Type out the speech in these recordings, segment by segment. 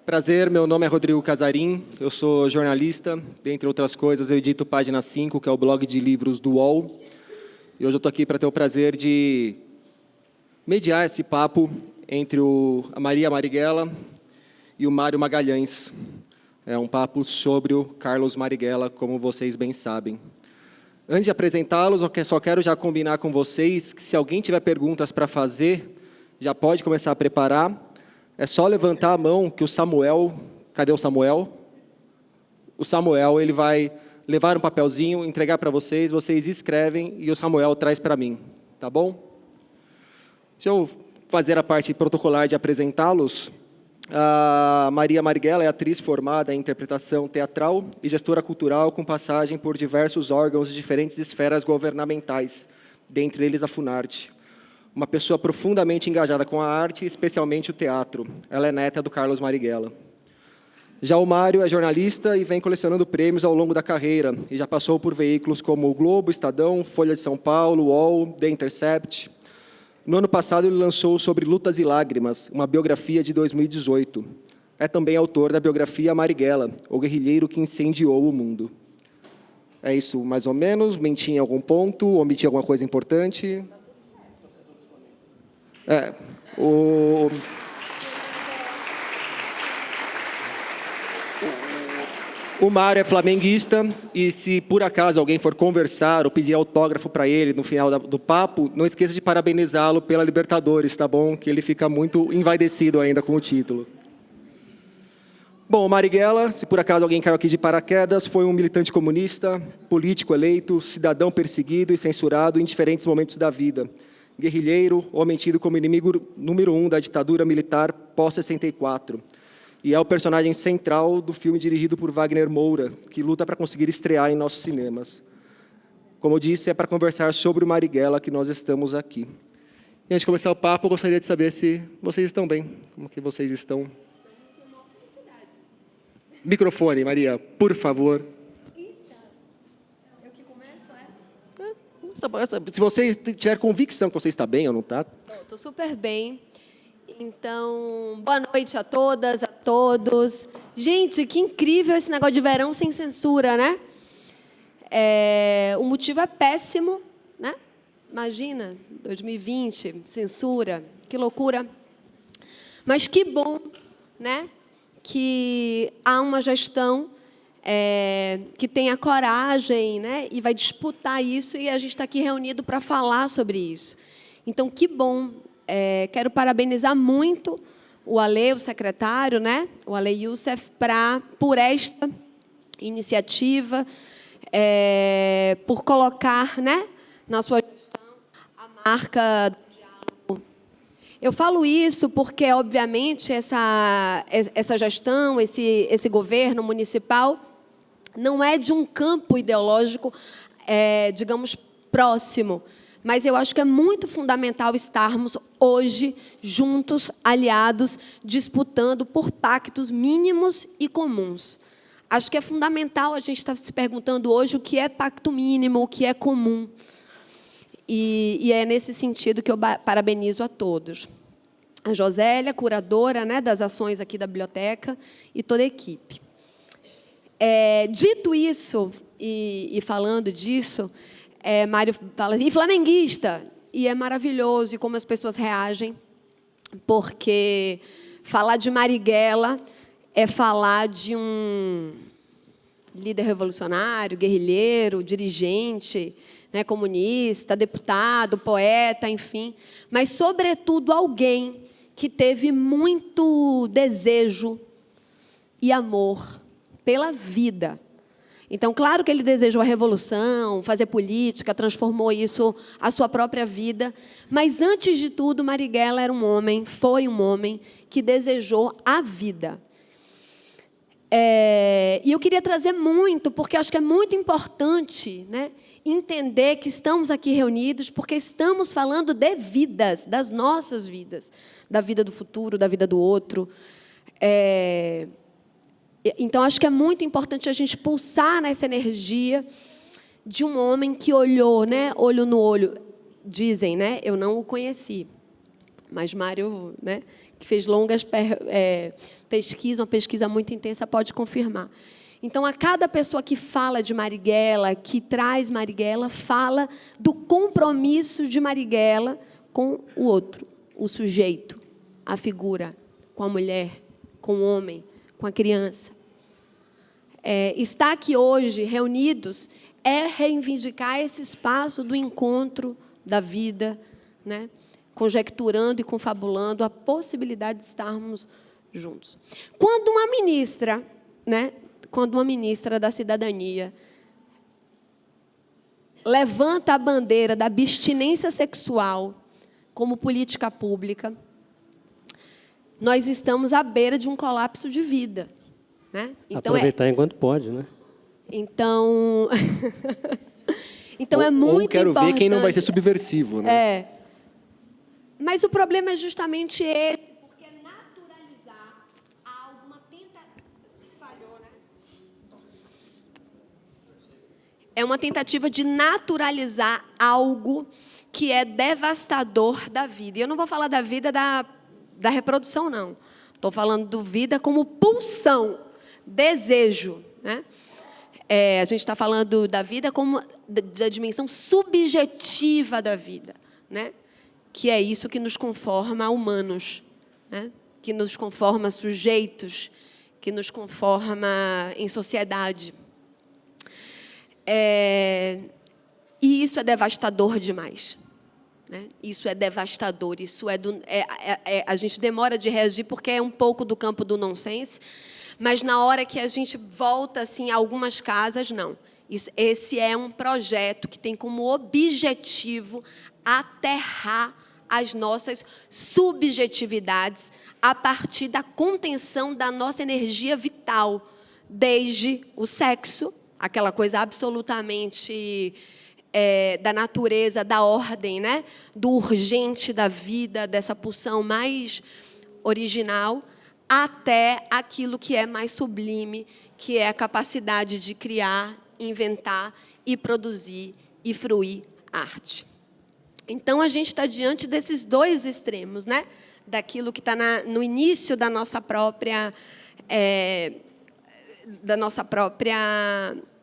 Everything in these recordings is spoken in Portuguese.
Prazer, meu nome é Rodrigo Casarim, eu sou jornalista, dentre outras coisas eu edito Página 5, que é o blog de livros do UOL, e hoje eu estou aqui para ter o prazer de mediar esse papo entre a Maria Marighella e o Mário Magalhães. É um papo sobre o Carlos Marighella, como vocês bem sabem. Antes de apresentá-los, eu só quero já combinar com vocês que se alguém tiver perguntas para fazer, já pode começar a preparar. É só levantar a mão que o Samuel... Cadê o Samuel? O Samuel, ele vai levar um papelzinho, entregar para vocês, vocês escrevem e o Samuel traz para mim, tá bom? Deixa eu fazer a parte protocolar de apresentá-los. A Maria Marighella é atriz formada em interpretação teatral e gestora cultural com passagem por diversos órgãos de diferentes esferas governamentais, dentre eles a Funarte. Uma pessoa profundamente engajada com a arte, especialmente o teatro. Ela é neta do Carlos Marighella. Já o Mário é jornalista e vem colecionando prêmios ao longo da carreira, e já passou por veículos como o Globo, Estadão, Folha de São Paulo, UOL, The Intercept. No ano passado, ele lançou Sobre Lutas e Lágrimas, uma biografia de 2018. É também autor da biografia Marighella, o guerrilheiro que incendiou o mundo. É isso, mais ou menos. Menti em algum ponto, omiti alguma coisa importante. O Mário é flamenguista e se por acaso alguém for conversar ou pedir autógrafo para ele no final do papo, não esqueça de parabenizá-lo pela Libertadores, tá bom? Que ele fica muito envaidecido ainda com o título. Bom, o Marighella, se por acaso alguém caiu aqui de paraquedas, foi um militante comunista, político eleito, cidadão perseguido e censurado em diferentes momentos da vida. Guerrilheiro, homem tido como inimigo número 1 da ditadura militar pós-64. E é o personagem central do filme dirigido por Wagner Moura, que luta para conseguir estrear em nossos cinemas. Como eu disse, é para conversar sobre o Marighella que nós estamos aqui. E antes de começar o papo, eu gostaria de saber se vocês estão bem. Como que vocês estão? Microfone, Maria, por favor. Se você tiver convicção que você está bem ou não está... Estou super bem. Então, boa noite a todas, a todos. Gente, que incrível esse negócio de verão sem censura, né? O motivo é péssimo, né? Imagina, 2020, censura, que loucura. Mas que bom, né? Que há uma gestão que tem a coragem, né, e vai disputar isso, e a gente está aqui reunido para falar sobre isso. Então, que bom. Quero parabenizar muito o Ale, o secretário, né, o Ale Youssef, por esta iniciativa, por colocar, né, na sua gestão a marca do diálogo. Eu falo isso porque, obviamente, essa gestão, esse governo municipal, não é de um campo ideológico, digamos, próximo. Mas eu acho que é muito fundamental estarmos hoje juntos, aliados, disputando por pactos mínimos e comuns. Acho que é fundamental a gente estar se perguntando hoje o que é pacto mínimo, o que é comum. E é nesse sentido que eu parabenizo a todos. A Josélia, curadora, né, das ações aqui da biblioteca, e toda a equipe. Dito isso, e falando disso, Mário fala assim, e flamenguista, e é maravilhoso, e como as pessoas reagem, porque falar de Marighella é falar de um líder revolucionário, guerrilheiro, dirigente, né, comunista, deputado, poeta, enfim, mas, sobretudo, alguém que teve muito desejo e amor pela vida. Então, claro que ele desejou a revolução, fazer política, transformou isso a sua própria vida, mas, antes de tudo, Marighella era um homem, foi um homem que desejou a vida. E eu queria trazer muito, porque acho que é muito importante, né, entender que estamos aqui reunidos porque estamos falando de vidas, das nossas vidas, da vida do futuro, da vida do outro. Então, acho que é muito importante a gente pulsar nessa energia de um homem que olhou, né, olho no olho. Dizem, né, eu não o conheci, mas Mário, né, que fez longas pesquisas, uma pesquisa muito intensa, pode confirmar. Então, a cada pessoa que fala de Marighella, que traz Marighella, fala do compromisso de Marighella com o outro, o sujeito, a figura, com a mulher, com o homem, com a criança. Estar aqui hoje, reunidos, é reivindicar esse espaço do encontro da vida, né? Conjecturando e confabulando a possibilidade de estarmos juntos. Quando uma ministra, né? Quando uma ministra da Cidadania levanta a bandeira da abstinência sexual como política pública, nós estamos à beira de um colapso de vida. Né? Então, aproveitar enquanto pode, né? Então, então é muito importante. Quero ver quem não vai ser subversivo, né? Mas o problema é justamente esse, porque naturalizar alguma falhou, né? É uma tentativa de naturalizar algo que é devastador da vida. E eu não vou falar da vida da reprodução, não. Estou falando do vida como pulsão, desejo, né? A gente está falando da vida como da dimensão subjetiva da vida, né? Que é isso que nos conforma humanos, né? Que nos conforma sujeitos, que nos conforma em sociedade. E isso é devastador demais. Né? Isso é devastador, isso a gente demora de reagir porque é um pouco do campo do nonsense, mas na hora que a gente volta assim, a algumas casas, não. Esse é um projeto que tem como objetivo aterrar as nossas subjetividades a partir da contenção da nossa energia vital, desde o sexo, aquela coisa absolutamente da natureza, da ordem, né? Do urgente da vida, dessa pulsão mais original, até aquilo que é mais sublime, que é a capacidade de criar, inventar e produzir e fruir arte. Então, a gente está diante desses dois extremos, né? Daquilo que está no início da nossa própria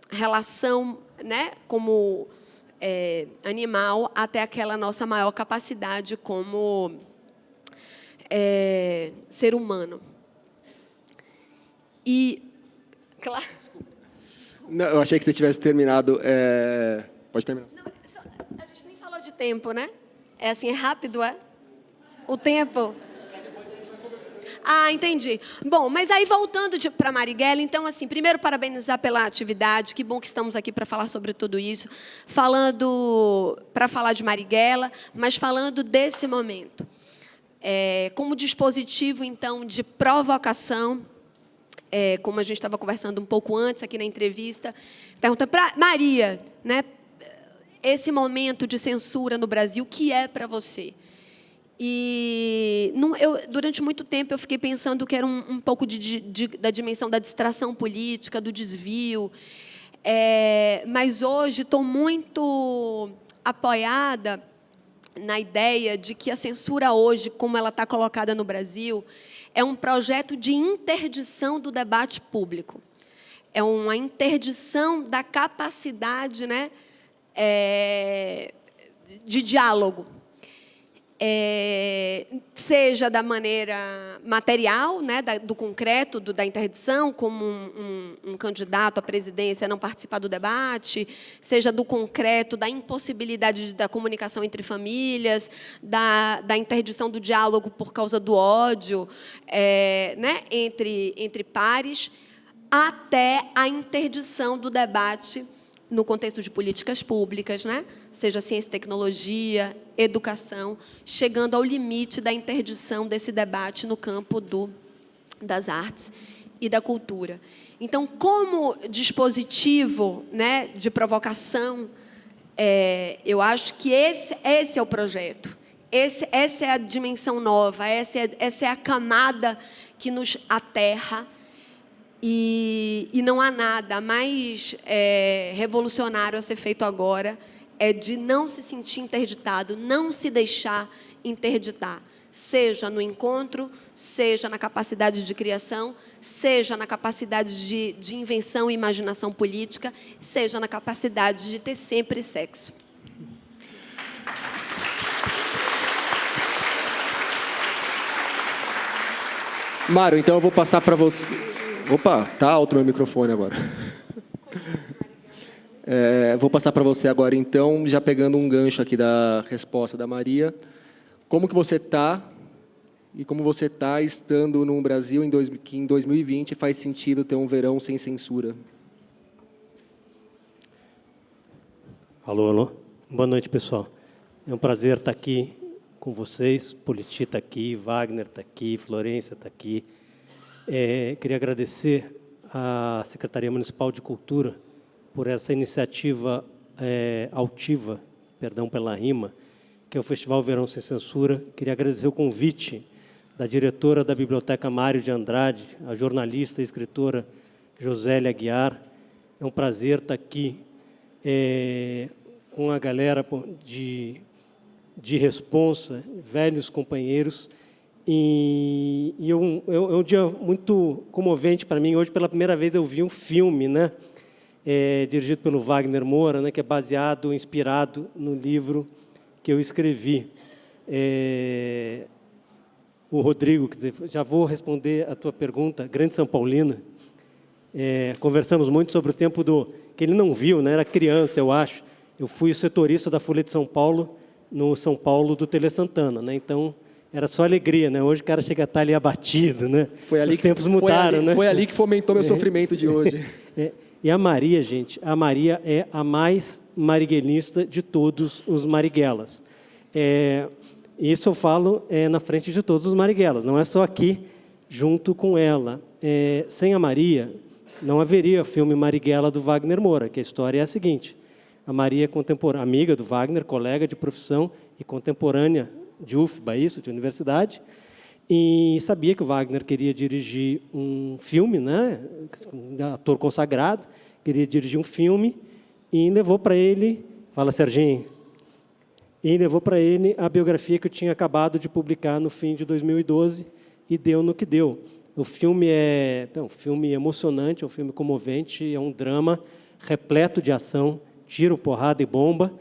relação, né? Como animal, até aquela nossa maior capacidade como ser humano. E, claro... Não, eu achei que você tivesse terminado. Pode terminar. Não, a gente nem falou de tempo, né? É assim, é rápido, é? O tempo... entendi. Bom, mas aí voltando para Marighella, então, assim, primeiro parabenizar pela atividade, que bom que estamos aqui para falar sobre tudo isso, para falar de Marighella, mas falando desse momento. Como dispositivo, então, de provocação, como a gente estava conversando um pouco antes aqui na entrevista, pergunta para Maria, né, esse momento de censura no Brasil, o que é para você? E durante muito tempo eu fiquei pensando que era um pouco da dimensão da distração política, do desvio. Mas hoje estou muito apoiada na ideia de que a censura hoje, como ela está colocada no Brasil, é um projeto de interdição do debate público. É uma interdição da capacidade, né, de diálogo. Seja da maneira material, né, do concreto, da interdição, como um candidato à presidência não participar do debate, seja do concreto, da impossibilidade da comunicação entre famílias, da interdição do diálogo por causa do ódio, né, entre pares, até a interdição do debate no contexto de políticas públicas, né? Seja ciência e tecnologia, educação, chegando ao limite da interdição desse debate no campo das artes e da cultura. Então, como dispositivo, né, de provocação, eu acho que esse é o projeto. Essa é a dimensão nova, essa é a camada que nos aterra. E não há nada mais revolucionário a ser feito agora, de não se sentir interditado, não se deixar interditar, seja no encontro, seja na capacidade de criação, seja na capacidade de invenção e imaginação política, seja na capacidade de ter sempre sexo. Mário, então eu vou passar para você... Opa, tá alto meu microfone agora. Vou passar para você agora, então, já pegando um gancho aqui da resposta da Maria. Como que você está e como você está estando no Brasil que em 2020 faz sentido ter um verão sem censura? Alô, alô. Boa noite, pessoal. É um prazer estar aqui com vocês. Politi está aqui, Wagner está aqui, Florência está aqui. Queria agradecer à Secretaria Municipal de Cultura por essa iniciativa altiva, perdão pela rima, que é o Festival Verão Sem Censura. Queria agradecer o convite da diretora da Biblioteca Mário de Andrade, a jornalista e escritora Josélia Aguiar. É um prazer estar aqui com a galera de responsa, velhos companheiros. E é um dia muito comovente para mim. Hoje, pela primeira vez, eu vi um filme, né, dirigido pelo Wagner Moura, né, que é baseado, inspirado no livro que eu escrevi. O Rodrigo, quer dizer, já vou responder a tua pergunta, grande São Paulino. Conversamos muito sobre o tempo que ele não viu, né, era criança, eu acho. Eu fui o setorista da Folha de São Paulo, no São Paulo do Tele Santana, né? Então, era só alegria, né? Hoje o cara chega a estar ali abatido, né? Os tempos mudaram, né? Foi ali que fomentou meu sofrimento de hoje. E a Maria, gente, a Maria é a mais marighellista de todos os Marighellas. Isso eu falo na frente de todos os Marighellas, não é só aqui, junto com ela. Sem a Maria, não haveria filme Marighella do Wagner Moura, que a história é a seguinte. A Maria é amiga do Wagner, colega de profissão e contemporânea de UFBA, de universidade, e sabia que o Wagner queria dirigir um filme, né, ator consagrado, queria dirigir um filme, e levou para ele, fala Serginho, e levou para ele a biografia que eu tinha acabado de publicar no fim de 2012, e deu no que deu. O filme é um filme emocionante, é um filme comovente, é um drama repleto de ação, tiro, porrada e bomba,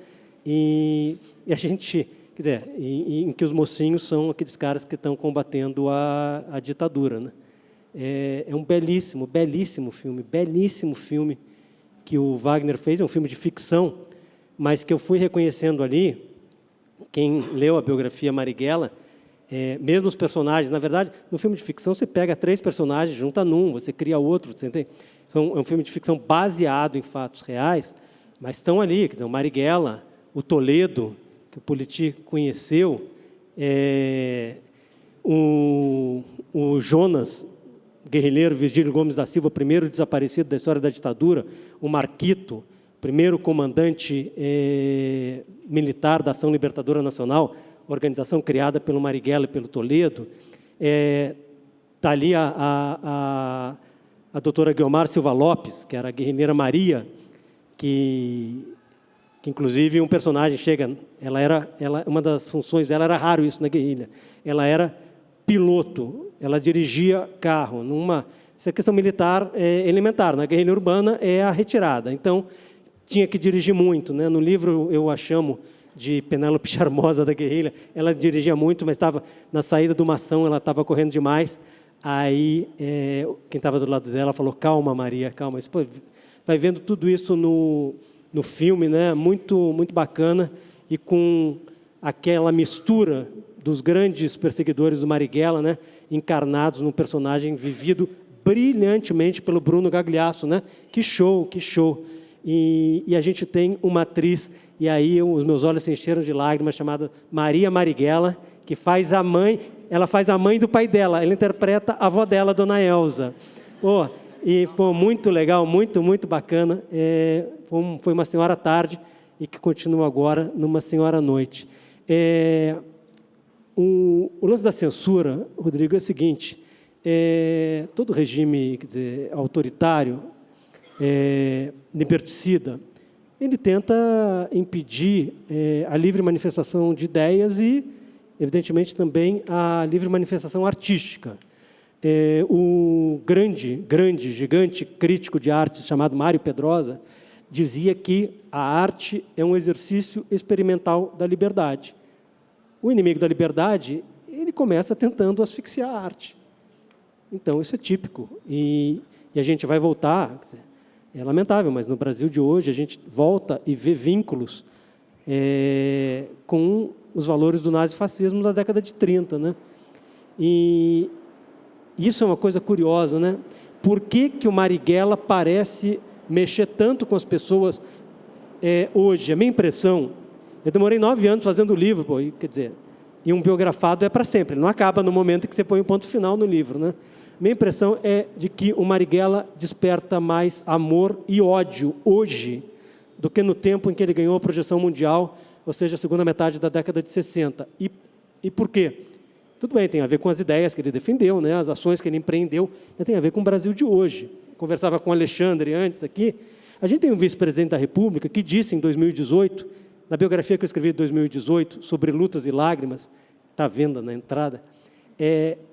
e a gente... Quer dizer, em que os mocinhos são aqueles caras que estão combatendo a ditadura, né? É um belíssimo filme que o Wagner fez. É um filme de ficção, mas que eu fui reconhecendo ali. Quem leu a biografia Marighella, mesmo os personagens, na verdade, no filme de ficção você pega 3 personagens, junta num, você cria outro. Você entende? É um filme de ficção baseado em fatos reais, mas estão ali. Quer dizer, o Marighella, o Toledo, que o Politi conheceu, o Jonas, guerrilheiro Virgílio Gomes da Silva, primeiro desaparecido da história da ditadura, o Marquito, primeiro comandante militar da Ação Libertadora Nacional, organização criada pelo Marighella e pelo Toledo. Está ali a doutora Guiomar Silva Lopes, que era a guerrilheira Maria, que inclusive um personagem chega, uma das funções dela era raro isso na guerrilha, ela era piloto, ela dirigia carro, essa questão militar é elementar, na guerrilha urbana é a retirada, então tinha que dirigir muito, né? No livro eu a chamo de Penélope Charmosa da guerrilha, ela dirigia muito, mas estava na saída de uma ação, ela estava correndo demais, aí quem estava do lado dela falou, calma Maria, calma, vai vendo tudo isso no filme, né, muito, muito bacana, e com aquela mistura dos grandes perseguidores do Marighella, né, encarnados num personagem vivido brilhantemente pelo Bruno Gagliasso, né? Que show, que show. E a gente tem uma atriz, e aí os meus olhos se encheram de lágrimas, chamada Maria Marighella, que faz a mãe, ela faz a mãe do pai dela, ela interpreta a avó dela, Dona Elza. Muito legal, muito, muito bacana. Foi uma senhora tarde e que continua agora numa senhora noite. O lance da censura, Rodrigo, é o seguinte, todo regime, quer dizer, autoritário, liberticida, ele tenta impedir a livre manifestação de ideias e evidentemente, também a livre manifestação artística. O gigante crítico de arte chamado Mário Pedrosa dizia que a arte é um exercício experimental da liberdade. O inimigo da liberdade, ele começa tentando asfixiar a arte. Então, isso é típico. E a gente vai voltar, é lamentável, mas no Brasil de hoje a gente volta e vê vínculos com os valores do nazifascismo da década de 30. Né? E isso é uma coisa curiosa. Né? Por que o Marighella parece mexer tanto com as pessoas hoje? A minha impressão, eu demorei 9 anos fazendo o livro, quer dizer, e um biografado é para sempre, ele não acaba no momento em que você põe um ponto final no livro. Né? Minha impressão é de que o Marighella desperta mais amor e ódio hoje do que no tempo em que ele ganhou a projeção mundial, ou seja, a segunda metade da década de 60. E por quê? Tudo bem, tem a ver com as ideias que ele defendeu, né, as ações que ele empreendeu, mas tem a ver com o Brasil de hoje. Conversava com o Alexandre antes aqui. A gente tem um vice-presidente da República que disse em 2018, na biografia que eu escrevi em 2018, sobre Lutas e Lágrimas, está à venda na entrada,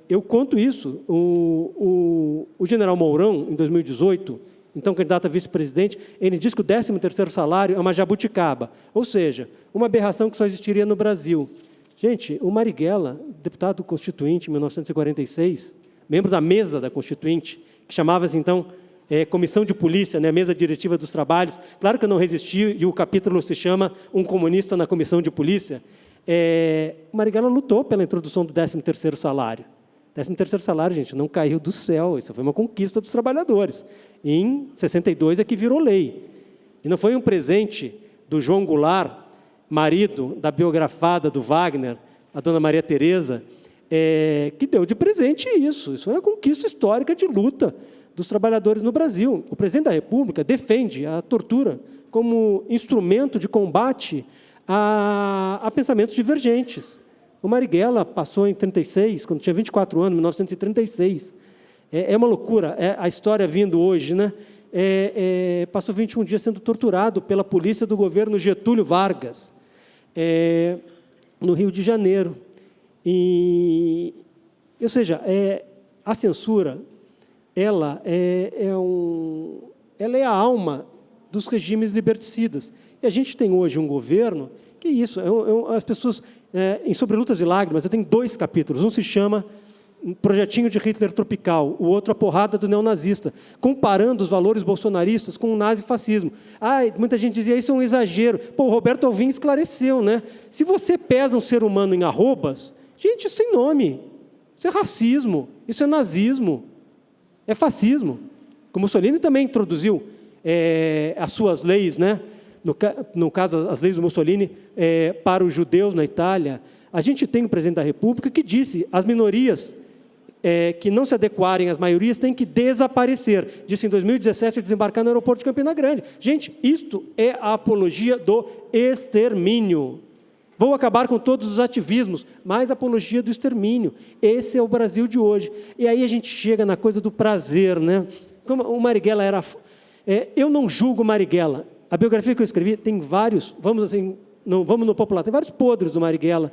eu conto isso. O general Mourão, em 2018, então candidato a vice-presidente, ele diz que o 13º salário é uma jabuticaba, ou seja, uma aberração que só existiria no Brasil. Gente, o Marighella, deputado constituinte em 1946, membro da mesa da Constituinte, que chamava-se, então, Comissão de Polícia, né, Mesa Diretiva dos Trabalhos. Claro que eu não resisti, e o capítulo se chama Um Comunista na Comissão de Polícia. O Marighella lutou pela introdução do 13º salário. O 13º salário, gente, não caiu do céu, isso foi uma conquista dos trabalhadores. Em 62 é que virou lei. E não foi um presente do João Goulart, marido da biografada do Wagner, a dona Maria Tereza, que deu de presente isso. Isso é uma conquista histórica de luta dos trabalhadores no Brasil. O presidente da República defende a tortura como instrumento de combate a pensamentos divergentes. O Marighella passou em 36, quando tinha 24 anos, 1936. É uma loucura, a história vindo hoje, né? Passou 21 dias sendo torturado pela polícia do governo Getúlio Vargas, no Rio de Janeiro. Ou seja, a censura, ela é a alma dos regimes liberticidas. E a gente tem hoje um governo que isso, as pessoas, em Sobre Lutas e Lágrimas, eu tenho 2 capítulos, um se chama Projetinho de Hitler Tropical, o outro A Porrada do Neonazista, comparando os valores bolsonaristas com o nazifascismo. Muita gente dizia, isso é um exagero. O Roberto Alvim esclareceu, né? Se você pesa um ser humano em arrobas, gente, isso tem nome. Isso é racismo, isso é nazismo, é fascismo. O Mussolini também introduziu as suas leis, né? No caso, as leis do Mussolini para os judeus na Itália. A gente tem o presidente da República que disse as minorias que não se adequarem às maiorias têm que desaparecer. Disse em 2017 desembarcar no aeroporto de Campina Grande. Gente, isto é a apologia do extermínio. Vou acabar com todos os ativismos, mas apologia do extermínio. Esse é o Brasil de hoje. E aí a gente chega na coisa do prazer, né? Como o Marighella era... eu não julgo o Marighella. A biografia que eu escrevi tem vários, vamos no popular, tem vários podres do Marighella.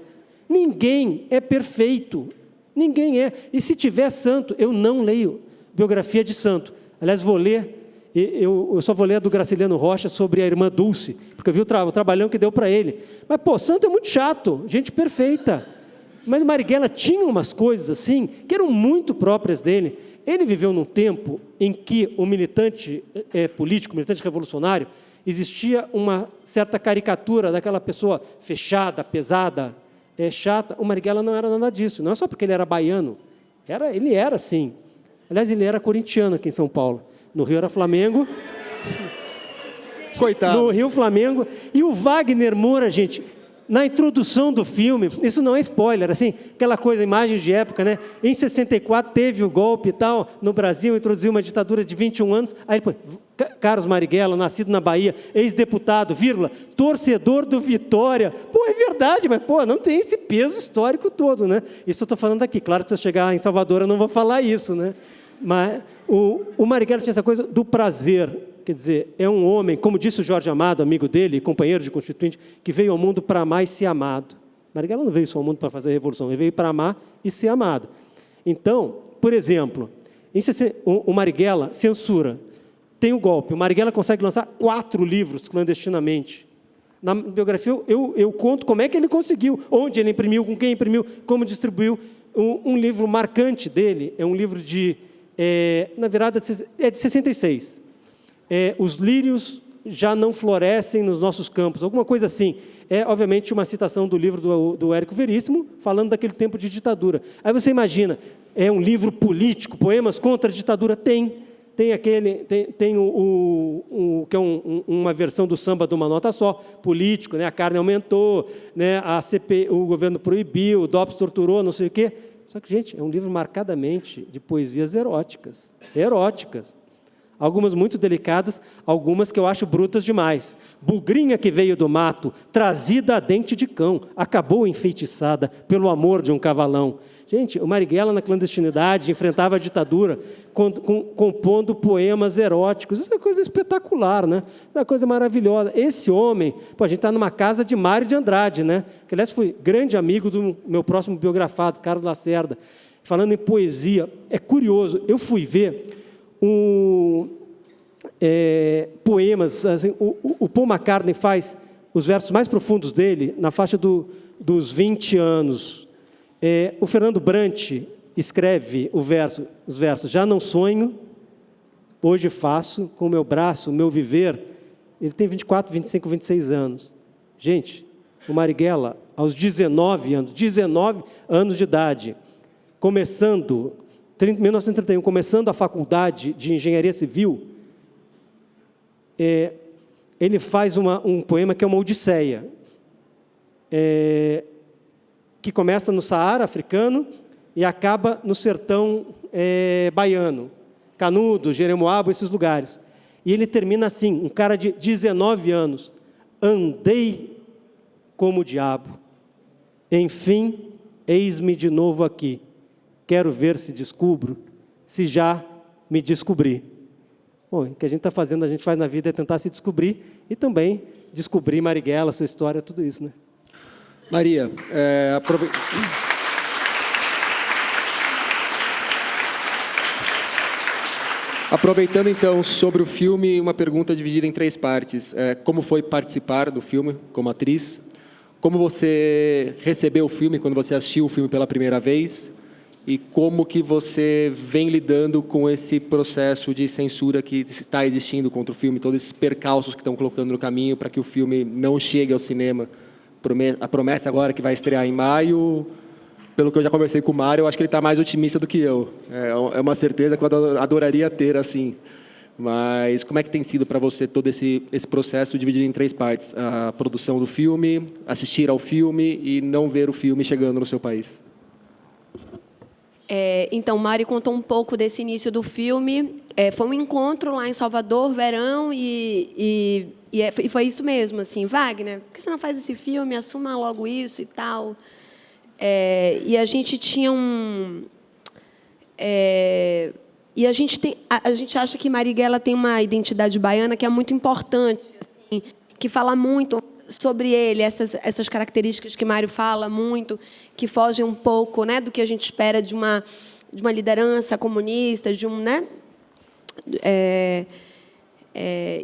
Ninguém é perfeito, ninguém é. E se tiver santo, eu não leio biografia de santo. Aliás, vou ler, eu só vou ler a do Graciliano Rocha sobre a irmã Dulce, porque eu vi o trabalhão que deu para ele. Mas, santo é muito chato, gente perfeita. Mas o Marighella tinha umas coisas assim, que eram muito próprias dele. Ele viveu num tempo em que o militante político, militante revolucionário, existia uma certa caricatura daquela pessoa fechada, pesada, chata. O Marighella não era nada disso. Não é só porque ele era baiano. Ele era assim. Aliás, ele era corintiano aqui em São Paulo. No Rio era Flamengo. Coitado. No Rio, Flamengo. E o Wagner Moura, gente, na introdução do filme, isso não é spoiler, assim, aquela coisa, imagens de época, né? Em 64 teve o golpe e tal, no Brasil, introduziu uma ditadura de 21 anos, aí depois, Carlos Marighella, nascido na Bahia, ex-deputado, torcedor do Vitória. É verdade, mas, não tem esse peso histórico todo, né? Isso eu estou falando aqui, claro que se eu chegar em Salvador eu não vou falar isso, né? Mas o Marighella tinha essa coisa do prazer. Quer dizer, é um homem, como disse o Jorge Amado, amigo dele, companheiro de constituinte, que veio ao mundo para amar e ser amado. Marighella não veio só ao mundo para fazer a revolução, ele veio para amar e ser amado. Então, por exemplo, o Marighella censura, tem o golpe, o Marighella consegue lançar 4 livros clandestinamente. Na biografia, eu conto como é que ele conseguiu, onde ele imprimiu, com quem imprimiu, como distribuiu. Um livro marcante dele é um livro na virada, é de 66. Os lírios já não florescem nos nossos campos, alguma coisa assim. É, obviamente, uma citação do livro do Érico Veríssimo, falando daquele tempo de ditadura. Aí você imagina, é um livro político, poemas contra a ditadura? Tem aquele, tem que é uma versão do samba de uma nota só, político, né? A carne aumentou, né? O governo proibiu, o DOPS torturou, não sei o quê. Só que, gente, é um livro marcadamente de poesias eróticas. Algumas muito delicadas, algumas que eu acho brutas demais. Bugrinha que veio do mato, trazida a dente de cão, acabou enfeitiçada pelo amor de um cavalão. Gente, o Marighella, na clandestinidade, enfrentava a ditadura, compondo poemas eróticos. Isso é coisa espetacular, né? É uma coisa maravilhosa. Esse homem, a gente está numa casa de Mário de Andrade, né? Que, aliás, foi grande amigo do meu próximo biografado, Carlos Lacerda. Falando em poesia, é curioso, eu fui ver poemas, assim, o Paul McCartney faz os versos mais profundos dele na faixa dos 20 anos. O Fernando Brant escreve os versos, já não sonho, hoje faço, com o meu braço, o meu viver. Ele tem 24, 25, 26 anos. Gente, o Marighella, aos 19 anos de idade, começando, em 1931, começando a faculdade de engenharia civil, ele faz um poema que é uma odisseia, que começa no Saara africano e acaba no sertão baiano, Canudos, Jeremoabo, esses lugares. E ele termina assim, um cara de 19 anos, andei como o diabo, enfim, eis-me de novo aqui, quero ver se descubro, se já me descobri. Bom, o que a gente está fazendo, a gente faz na vida é tentar se descobrir e também descobrir Marighella, sua história, tudo isso, né? Maria, aproveitando então sobre o filme, uma pergunta dividida em 3 partes. Como foi participar do filme como atriz? Como você recebeu o filme quando você assistiu o filme pela primeira vez? E como que você vem lidando com esse processo de censura que está existindo contra o filme, todos esses percalços que estão colocando no caminho para que o filme não chegue ao cinema? A promessa agora que vai estrear em maio, pelo que eu já conversei com o Mário, eu acho que ele está mais otimista do que eu. É uma certeza que eu adoraria ter, assim. Mas como é que tem sido para você todo esse processo dividido em 3 partes? A produção do filme, assistir ao filme e não ver o filme chegando no seu país. Então, o Mário contou um pouco desse início do filme. Foi um encontro lá em Salvador, verão, e foi isso mesmo, assim, Wagner, por que você não faz esse filme? Assuma logo isso e tal. E a gente tinha e a gente acha que Marighella tem uma identidade baiana que é muito importante, assim, que fala muito sobre ele, essas características que Mário fala muito, que fogem um pouco, né, do que a gente espera de uma liderança comunista, né?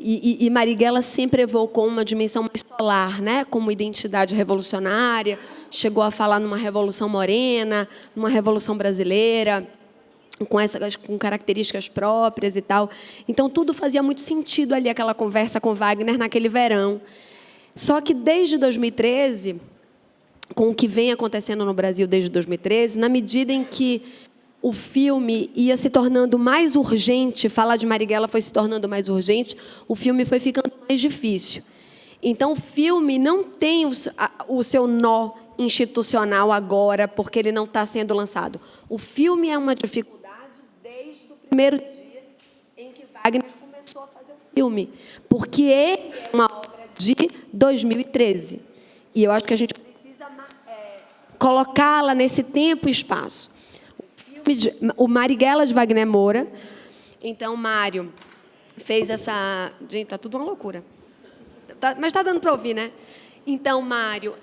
E Marighella sempre evocou uma dimensão mais solar, né, como identidade revolucionária, chegou a falar numa revolução morena, numa revolução brasileira, com características próprias e tal. Então, tudo fazia muito sentido ali, aquela conversa com Wagner naquele verão. Só que, desde 2013, com o que vem acontecendo no Brasil desde 2013, na medida em que o filme ia se tornando mais urgente, falar de Marighella foi se tornando mais urgente, o filme foi ficando mais difícil. Então, o filme não tem o seu nó institucional agora, porque ele não está sendo lançado. O filme é uma dificuldade desde o primeiro dia em que Wagner começou a fazer o filme, porque ele é uma obra de 2013. E eu acho que a gente precisa colocá-la nesse tempo e espaço. O Marighella de Wagner Moura. Então, Mário fez essa... Gente, está tudo uma loucura. Mas está dando para ouvir, né? Então, Mário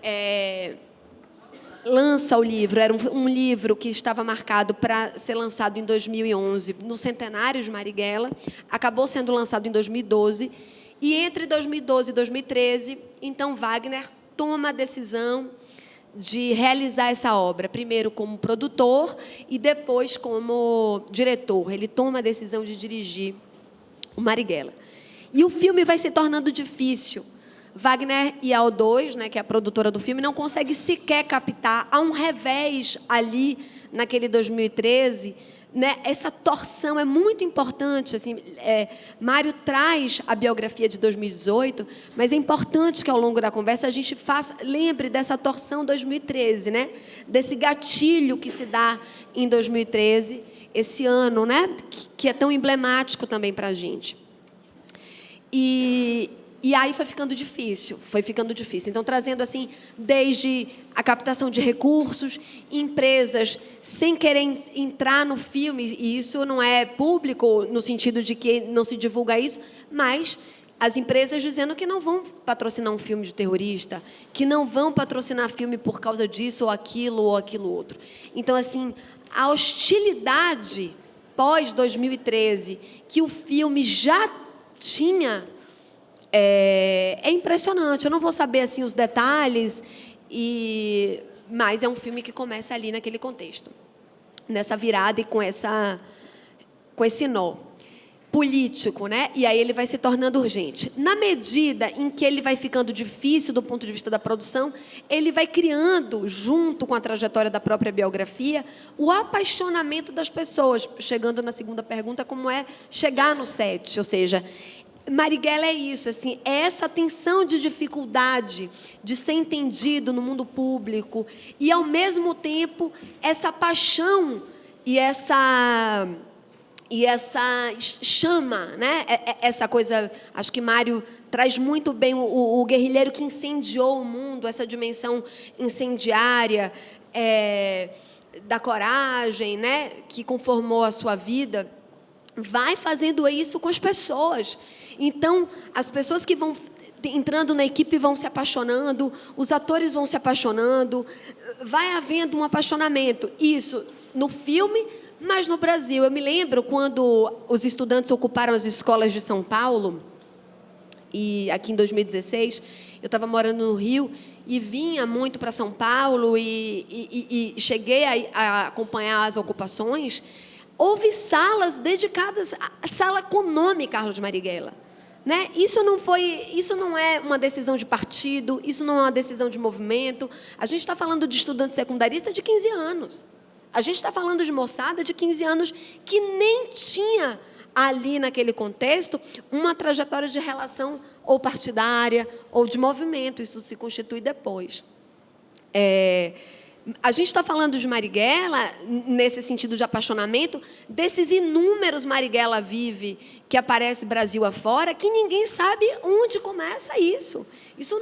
lança o livro. Era um livro que estava marcado para ser lançado em 2011, no centenário de Marighella. Acabou sendo lançado em 2012. E entre 2012 e 2013, então, Wagner toma a decisão de realizar essa obra, primeiro como produtor e depois como diretor. Ele toma a decisão de dirigir o Marighella. E o filme vai se tornando difícil. Wagner e a O2, né, que é a produtora do filme, não consegue sequer captar. Há um revés ali, naquele 2013, né? Essa torção é muito importante. Assim, Mário traz a biografia de 2018, mas é importante que, ao longo da conversa, a gente lembre dessa torção 2013, né? Desse gatilho que se dá em 2013, esse ano, né? Que é tão emblemático também para a gente. E aí foi ficando difícil. Então, trazendo assim, desde a captação de recursos, empresas sem querer entrar no filme, e isso não é público no sentido de que não se divulga isso, mas as empresas dizendo que não vão patrocinar um filme de terrorista, que não vão patrocinar filme por causa disso ou aquilo outro. Então, assim, a hostilidade pós-2013 que o filme já tinha é impressionante. Eu não vou saber assim os detalhes, mas é um filme que começa ali naquele contexto, nessa virada e com esse nó político, né? E aí ele vai se tornando urgente. Na medida em que ele vai ficando difícil do ponto de vista da produção, ele vai criando, junto com a trajetória da própria biografia, o apaixonamento das pessoas. Chegando na segunda pergunta, como é chegar no set, ou seja, Marighella é isso, assim, é essa tensão de dificuldade de ser entendido no mundo público e, ao mesmo tempo, essa paixão e essa chama, né? Essa coisa, acho que Mário traz muito bem o guerrilheiro que incendiou o mundo, essa dimensão incendiária da coragem, né? Que conformou a sua vida, vai fazendo isso com as pessoas. Então, as pessoas que vão entrando na equipe vão se apaixonando, os atores vão se apaixonando, vai havendo um apaixonamento. Isso no filme, mas no Brasil. Eu me lembro quando os estudantes ocuparam as escolas de São Paulo, e aqui em 2016, eu estava morando no Rio e vinha muito para São Paulo e cheguei a acompanhar as ocupações. Houve salas dedicadas à sala Konami, Carlos de Marighella. Né? Isso não é uma decisão de partido, isso não é uma decisão de movimento. A gente está falando de estudante secundarista de 15 anos. A gente está falando de moçada de 15 anos que nem tinha ali, naquele contexto, uma trajetória de relação ou partidária ou de movimento. Isso se constitui depois. A gente está falando de Marighella, nesse sentido de apaixonamento, desses inúmeros Marighella Vive, que aparece Brasil afora, que ninguém sabe onde começa isso. Isso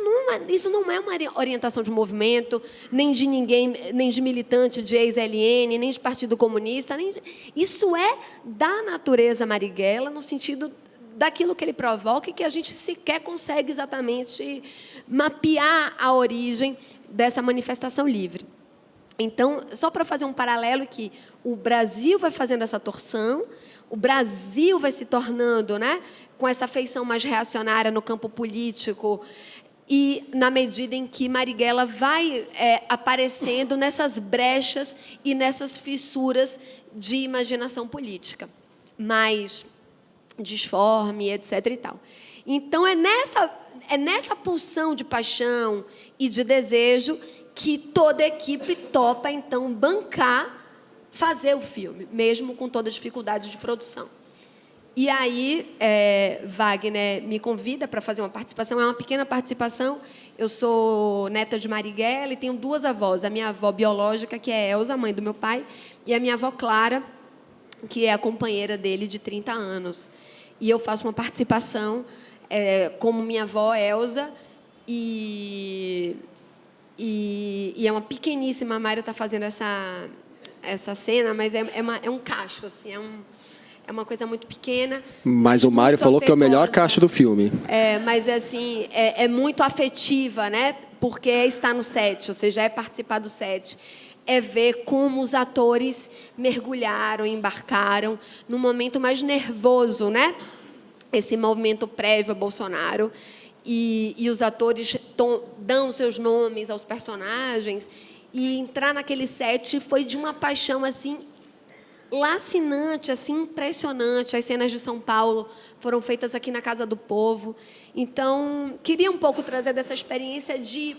não é uma orientação de movimento, nem de ninguém, nem de militante de ex-LN, nem de Partido Comunista. Isso é da natureza Marighella, no sentido daquilo que ele provoca e que a gente sequer consegue exatamente mapear a origem dessa manifestação livre. Então, só para fazer um paralelo que o Brasil vai fazendo essa torção, o Brasil vai se tornando, né, com essa feição mais reacionária no campo político, e na medida em que Marighella vai aparecendo nessas brechas e nessas fissuras de imaginação política, mais disforme, etc. e tal. Então, é nessa pulsão de paixão e de desejo que toda a equipe topa, então, bancar, fazer o filme, mesmo com toda a dificuldade de produção. E aí, Wagner me convida para fazer uma participação, é uma pequena participação. Eu sou neta de Marighella e tenho duas avós, a minha avó biológica, que é Elza, mãe do meu pai, e a minha avó Clara, que é a companheira dele de 30 anos. E eu faço uma participação como minha avó Elza, e é uma pequeníssima, a Mário está fazendo essa cena, mas é um cacho, assim, é uma coisa muito pequena. Mas o Mário falou que é o melhor cacho do filme. Mas assim, é muito afetiva, né? porque é estar no set, ou seja, é participar do set. É ver como os atores mergulharam, embarcaram no momento mais nervoso, né? Esse movimento prévio a Bolsonaro. E os atores dão seus nomes aos personagens. E entrar naquele set foi de uma paixão assim lacinante, assim impressionante. As cenas de São Paulo foram feitas aqui na Casa do Povo. Então, queria um pouco trazer dessa experiência de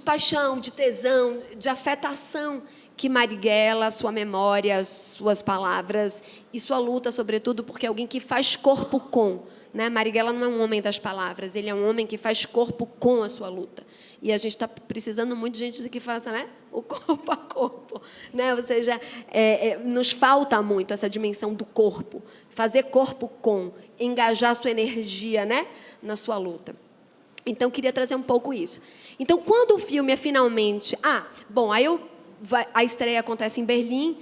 paixão, de tesão, de afetação que Marighella, sua memória, suas palavras e sua luta, sobretudo, porque é alguém que faz corpo com. Né? Marighella não é um homem das palavras, ele é um homem que faz corpo com a sua luta. E a gente está precisando muito de gente que faça, né, o corpo a corpo. Né? Ou seja, nos falta muito essa dimensão do corpo. Fazer corpo com, engajar sua energia, né, na sua luta. Então, queria trazer um pouco isso. Então, quando o filme é finalmente... a estreia acontece em Berlim,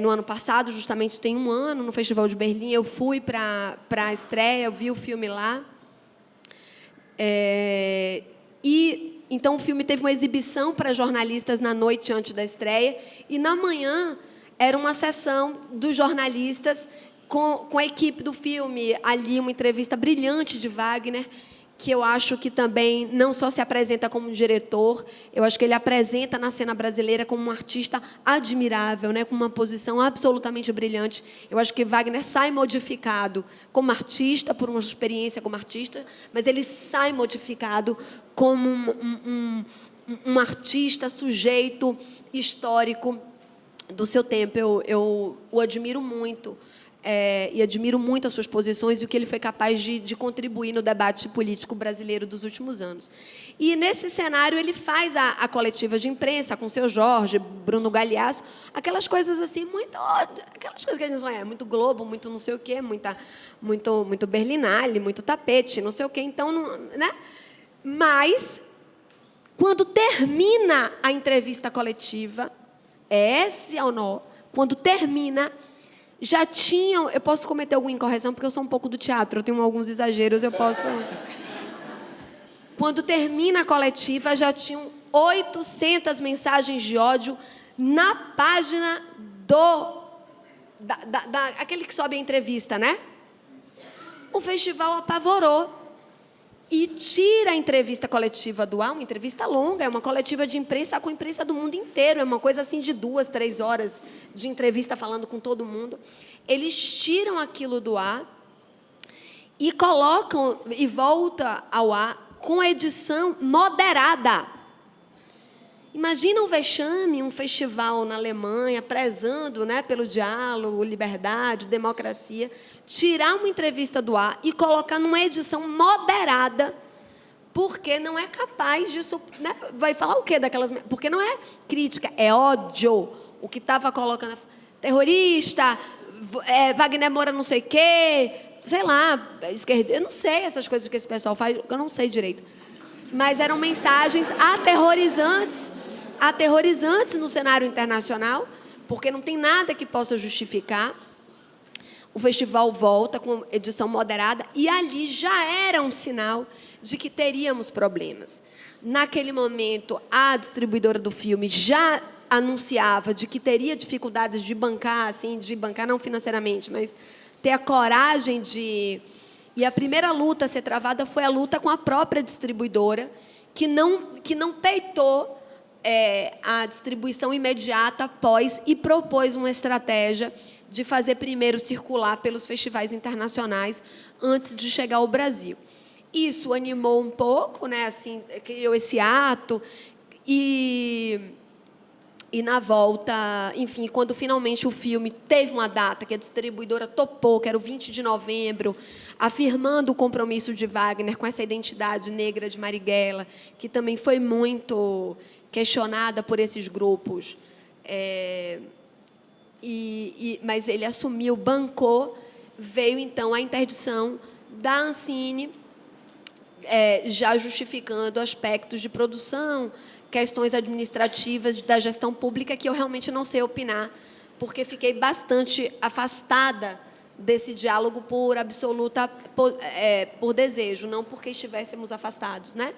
no ano passado, justamente tem um ano, no Festival de Berlim. Eu fui para a estreia, eu vi o filme lá. Então, o filme teve uma exibição para jornalistas na noite antes da estreia, e, na manhã, era uma sessão dos jornalistas com a equipe do filme. Ali, uma entrevista brilhante de Wagner, que eu acho que também não só se apresenta como diretor, eu acho que ele apresenta na cena brasileira como um artista admirável, né, com uma posição absolutamente brilhante. Eu acho que Wagner sai modificado como artista, por uma experiência como artista, mas ele sai modificado como um artista, sujeito histórico do seu tempo. Eu o admiro muito. E admiro muito as suas posições e o que ele foi capaz de contribuir no debate político brasileiro dos últimos anos. E, nesse cenário, ele faz a coletiva de imprensa com o seu Jorge, Bruno Galhaço, aquelas coisas assim, aquelas coisas que a gente não é, muito Globo, muito não sei o quê, muito Berlinale, muito tapete, não sei o quê. Então, né? Mas, quando termina a entrevista coletiva, esse é o nó, quando termina... Já tinham... Eu posso cometer alguma incorreção, porque eu sou um pouco do teatro, eu tenho alguns exageros, eu posso... Quando termina a coletiva, já tinham 800 mensagens de ódio na página aquele que sobe a entrevista, né? O festival apavorou e tira a entrevista coletiva do ar, uma entrevista longa, é uma coletiva de imprensa com a imprensa do mundo inteiro, é uma coisa assim de 2, 3 horas de entrevista falando com todo mundo. Eles tiram aquilo do ar e colocam e volta ao ar com a edição moderada. Imagina um vexame, um festival na Alemanha, prezando, né, pelo diálogo, liberdade, democracia, tirar uma entrevista do ar e colocar numa edição moderada, porque não é capaz disso... Né? Vai falar o quê daquelas... Porque não é crítica, é ódio. O que estava colocando... Terrorista, Wagner Moura não sei o quê, sei lá, esquerda... Eu não sei essas coisas que esse pessoal faz, eu não sei direito. Mas eram mensagens aterrorizantes no cenário internacional, porque não tem nada que possa justificar. O festival volta com edição moderada e ali já era um sinal de que teríamos problemas. Naquele momento, a distribuidora do filme já anunciava de que teria dificuldades de bancar, assim, de bancar não financeiramente, mas ter a coragem de... E a primeira luta a ser travada foi a luta com a própria distribuidora, que não peitou a distribuição imediata após e propôs uma estratégia de fazer primeiro circular pelos festivais internacionais antes de chegar ao Brasil. Isso animou um pouco, né, assim, criou esse ato, e na volta, enfim, quando finalmente o filme teve uma data que a distribuidora topou, que era o 20 de novembro, afirmando o compromisso de Wagner com essa identidade negra de Marighella, que também foi muito questionada por esses grupos, mas ele assumiu, bancou, veio, então, a interdição da Ancine, já justificando aspectos de produção, questões administrativas da gestão pública, que eu realmente não sei opinar, porque fiquei bastante afastada desse diálogo por absoluta por desejo, não porque estivéssemos afastados, né?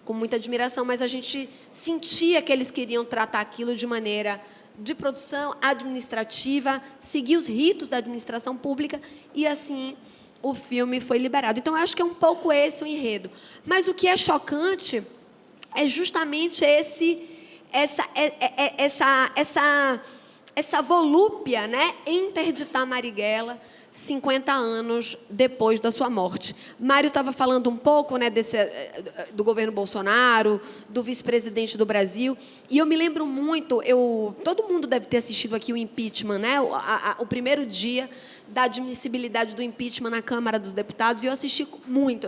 com muita admiração, mas a gente sentia que eles queriam tratar aquilo de maneira de produção administrativa, seguir os ritos da administração pública, e assim o filme foi liberado. Então, eu acho que é um pouco esse o enredo. Mas o que é chocante é justamente essa volúpia, né, interditar Marighella 50 anos depois da sua morte. Mário estava falando um pouco, né, do governo Bolsonaro, do vice-presidente do Brasil, e eu me lembro muito, todo mundo deve ter assistido aqui o impeachment, né, o primeiro dia da admissibilidade do impeachment na Câmara dos Deputados, e eu assisti muito,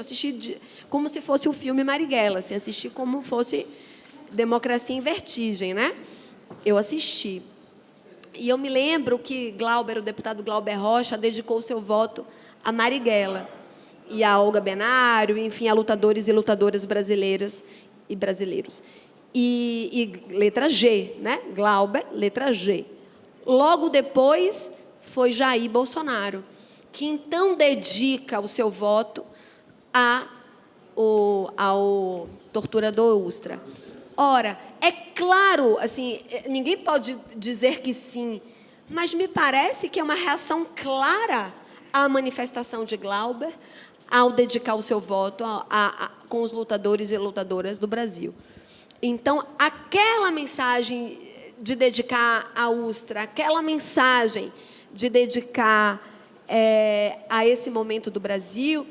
como se fosse o filme Marighella, assim, assisti como fosse Democracia em Vertigem, né? Eu assisti. E eu me lembro que o deputado Glauber Rocha, dedicou o seu voto a Marighella e a Olga Benário, enfim, a lutadores e lutadoras brasileiras e brasileiros. E letra G, né? Glauber, letra G. Logo depois foi Jair Bolsonaro, que então dedica o seu voto ao torturador Ustra. Ora, é claro, assim, ninguém pode dizer que sim, mas me parece que é uma reação clara à manifestação de Glauber ao dedicar o seu voto com os lutadores e lutadoras do Brasil. Então, aquela mensagem de dedicar a Ustra, aquela mensagem de dedicar a esse momento do Brasil,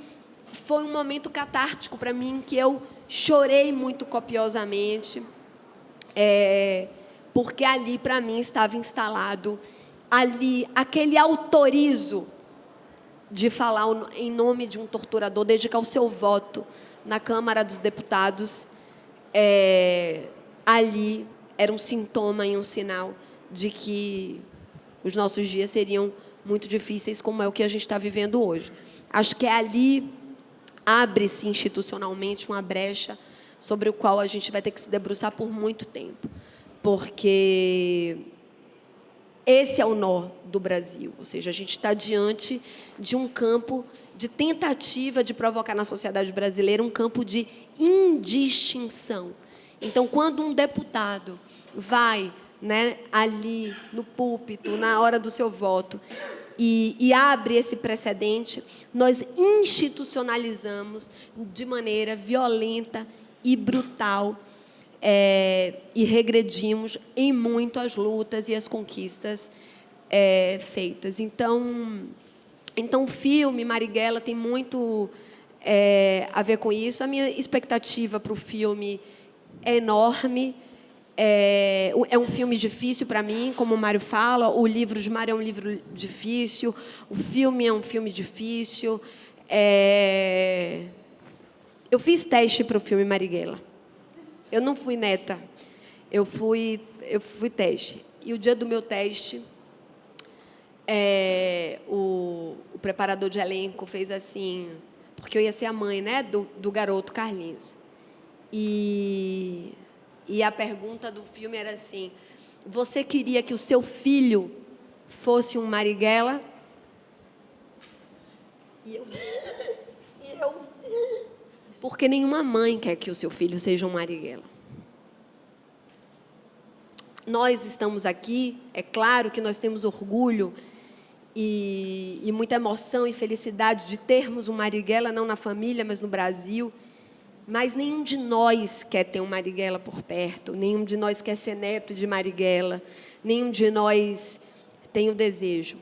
foi um momento catártico para mim, que eu chorei muito copiosamente, porque ali, para mim, estava instalado aquele autorizo de falar em nome de um torturador, dedicar o seu voto na Câmara dos Deputados, ali era um sintoma e um sinal de que os nossos dias seriam muito difíceis, como é o que a gente está vivendo hoje. Acho que ali abre-se institucionalmente uma brecha sobre o qual a gente vai ter que se debruçar por muito tempo, porque esse é o nó do Brasil, ou seja, a gente está diante de um campo de tentativa de provocar na sociedade brasileira um campo de indistinção. Então, quando um deputado vai, né, ali no púlpito, na hora do seu voto, e abre esse precedente, nós institucionalizamos de maneira violenta e brutal, e regredimos em muito as lutas e as conquistas feitas. Então, o filme Marighella tem muito a ver com isso. A minha expectativa para o filme é enorme. É um filme difícil para mim, como o Mário fala. O livro de Mário é um livro difícil, o filme é um filme difícil. Eu fiz teste para o filme Marighella. Eu não fui neta, eu fui teste. E o dia do meu teste, o preparador de elenco fez assim, porque eu ia ser a mãe, né, do garoto Carlinhos. E a pergunta do filme era assim: você queria que o seu filho fosse um Marighella? E eu porque nenhuma mãe quer que o seu filho seja um Marighella. Nós estamos aqui, é claro que nós temos orgulho e muita emoção e felicidade de termos um Marighella, não na família, mas no Brasil. Mas nenhum de nós quer ter um Marighella por perto, nenhum de nós quer ser neto de Marighella, nenhum de nós tem o desejo.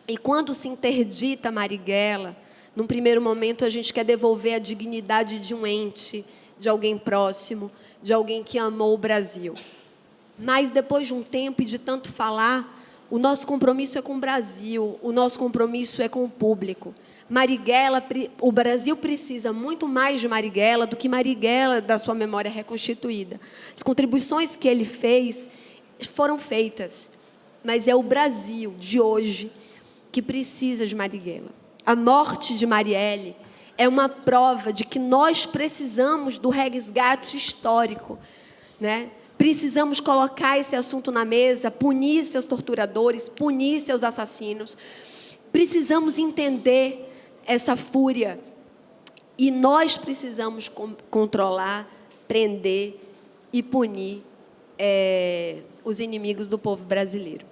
E quando se interdita Marighella, num primeiro momento a gente quer devolver a dignidade de um ente, de alguém próximo, de alguém que amou o Brasil. Mas depois de um tempo e de tanto falar, o nosso compromisso é com o Brasil, o nosso compromisso é com o público. Marighella, o Brasil precisa muito mais de Marighella do que Marighella da sua memória reconstituída. As contribuições que ele fez foram feitas, mas é o Brasil de hoje que precisa de Marighella. A morte de Marielle é uma prova de que nós precisamos do resgate histórico, né? Precisamos colocar esse assunto na mesa, punir seus torturadores, punir seus assassinos. Precisamos entender essa fúria e nós precisamos controlar prender e punir os inimigos do povo brasileiro.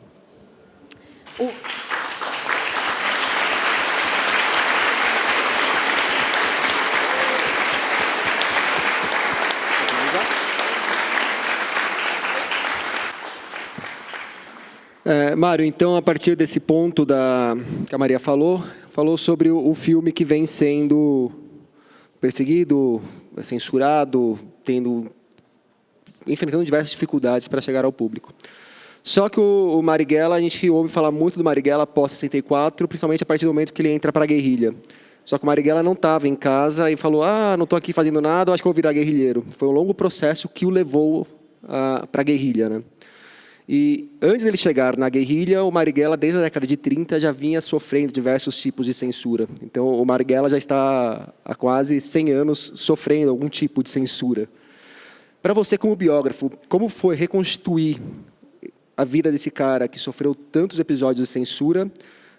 Mário, então, a partir desse ponto que a Maria falou sobre o filme que vem sendo perseguido, censurado, enfrentando diversas dificuldades para chegar ao público. Só que o Marighella, a gente ouve falar muito do Marighella pós-64, principalmente a partir do momento que ele entra para a guerrilha. Só que o Marighella não estava em casa e falou, não estou aqui fazendo nada, acho que vou virar guerrilheiro. Foi um longo processo que o levou para a guerrilha, né? E antes dele chegar na guerrilha, o Marighella, desde a década de 30, já vinha sofrendo diversos tipos de censura. Então, o Marighella já está há quase 100 anos sofrendo algum tipo de censura. Para você, como biógrafo, como foi reconstituir a vida desse cara que sofreu tantos episódios de censura?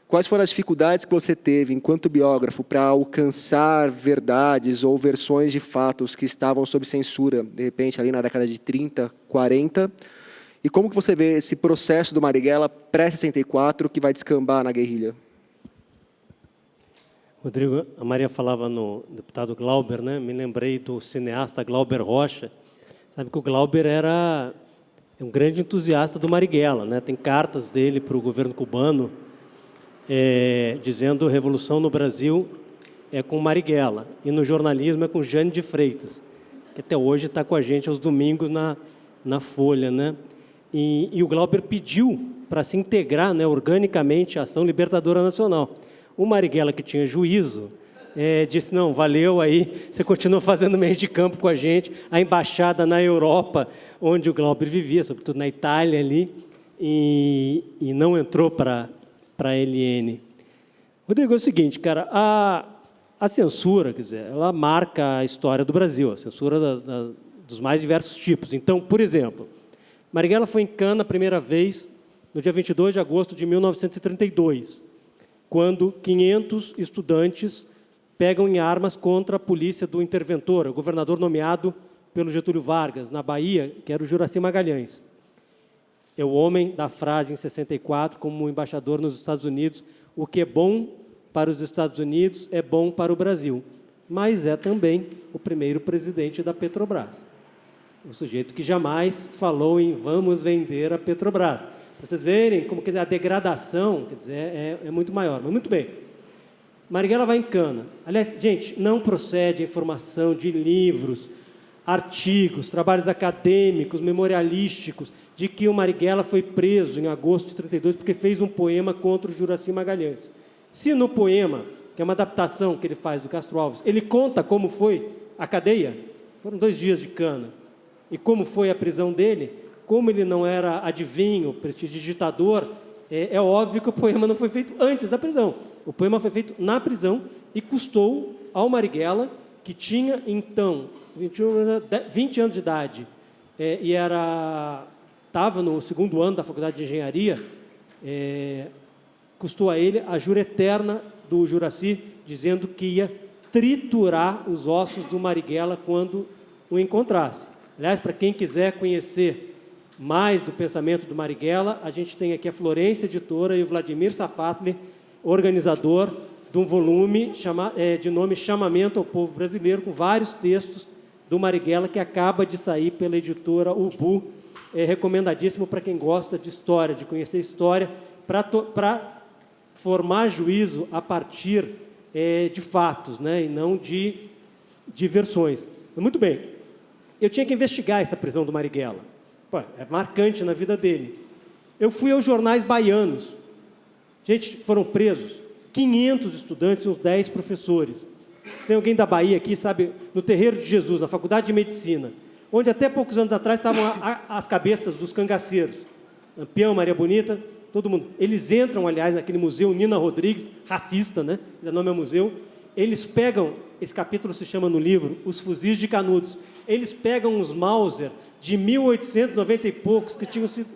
Quais foram as dificuldades que você teve, enquanto biógrafo, para alcançar verdades ou versões de fatos que estavam sob censura, de repente, ali na década de 30, 40? E como que você vê esse processo do Marighella pré-64 que vai descambar na guerrilha? Rodrigo, a Maria falava no deputado Glauber, né? Me lembrei do cineasta Glauber Rocha. Sabe que o Glauber era um grande entusiasta do Marighella, né? Tem cartas dele para o governo cubano dizendo revolução no Brasil é com Marighella e no jornalismo é com Jânio de Freitas, que até hoje está com a gente aos domingos na Folha, né? E o Glauber pediu para se integrar, né, organicamente à Ação Libertadora Nacional. O Marighella, que tinha juízo, disse, não, valeu aí, você continua fazendo meio de campo com a gente, a embaixada na Europa, onde o Glauber vivia, sobretudo na Itália ali, e não entrou para a LN. Rodrigo, é o seguinte, cara, a censura, quer dizer, ela marca a história do Brasil, a censura dos mais diversos tipos. Então, por exemplo, Marighella foi em Cannes a primeira vez no dia 22 de agosto de 1932, quando 500 estudantes pegam em armas contra a polícia do interventor, o governador nomeado pelo Getúlio Vargas, na Bahia, que era o Juracy Magalhães. É o homem da frase em 64, como embaixador nos Estados Unidos, o que é bom para os Estados Unidos é bom para o Brasil, mas é também o primeiro presidente da Petrobras. O sujeito que jamais falou em vamos vender a Petrobras. Para vocês verem como a degradação, quer dizer, é muito maior. Mas muito bem. Marighella vai em Cannes. Aliás, gente, não procede a informação de livros, artigos, trabalhos acadêmicos, memorialísticos, de que o Marighella foi preso em agosto de 32 porque fez um poema contra o Juracy Magalhães. Se no poema, que é uma adaptação que ele faz do Castro Alves, ele conta como foi a cadeia, foram 2 dias de Cannes, e como foi a prisão dele, como ele não era adivinho, prestidigitador, é óbvio que o poema não foi feito antes da prisão. O poema foi feito na prisão e custou ao Marighella, que tinha, então, 20 anos de idade, e estava no 2º ano da Faculdade de Engenharia, custou a ele a jura eterna do Juracy, dizendo que ia triturar os ossos do Marighella quando o encontrasse. Aliás, para quem quiser conhecer mais do pensamento do Marighella, a gente tem aqui a Florência Editora e o Vladimir Safatli, organizador de um volume de nome Chamamento ao Povo Brasileiro, com vários textos do Marighella, que acaba de sair pela editora Ubu. É recomendadíssimo para quem gosta de história, de conhecer história, para formar juízo a partir de fatos, né, e não de versões. Muito bem. Eu tinha que investigar essa prisão do Marighella. Pô, é marcante na vida dele. Eu fui aos jornais baianos. Gente, foram presos 500 estudantes e uns 10 professores. Tem alguém da Bahia aqui, sabe, no Terreiro de Jesus, na Faculdade de Medicina, onde até poucos anos atrás estavam as cabeças dos cangaceiros. Lampião, Maria Bonita, todo mundo. Eles entram, aliás, naquele museu Nina Rodrigues, racista, né? O nome é museu. Eles pegam, esse capítulo se chama no livro, Os Fuzis de Canudos. Eles pegam uns Mauser de 1890 e poucos que tinham sido...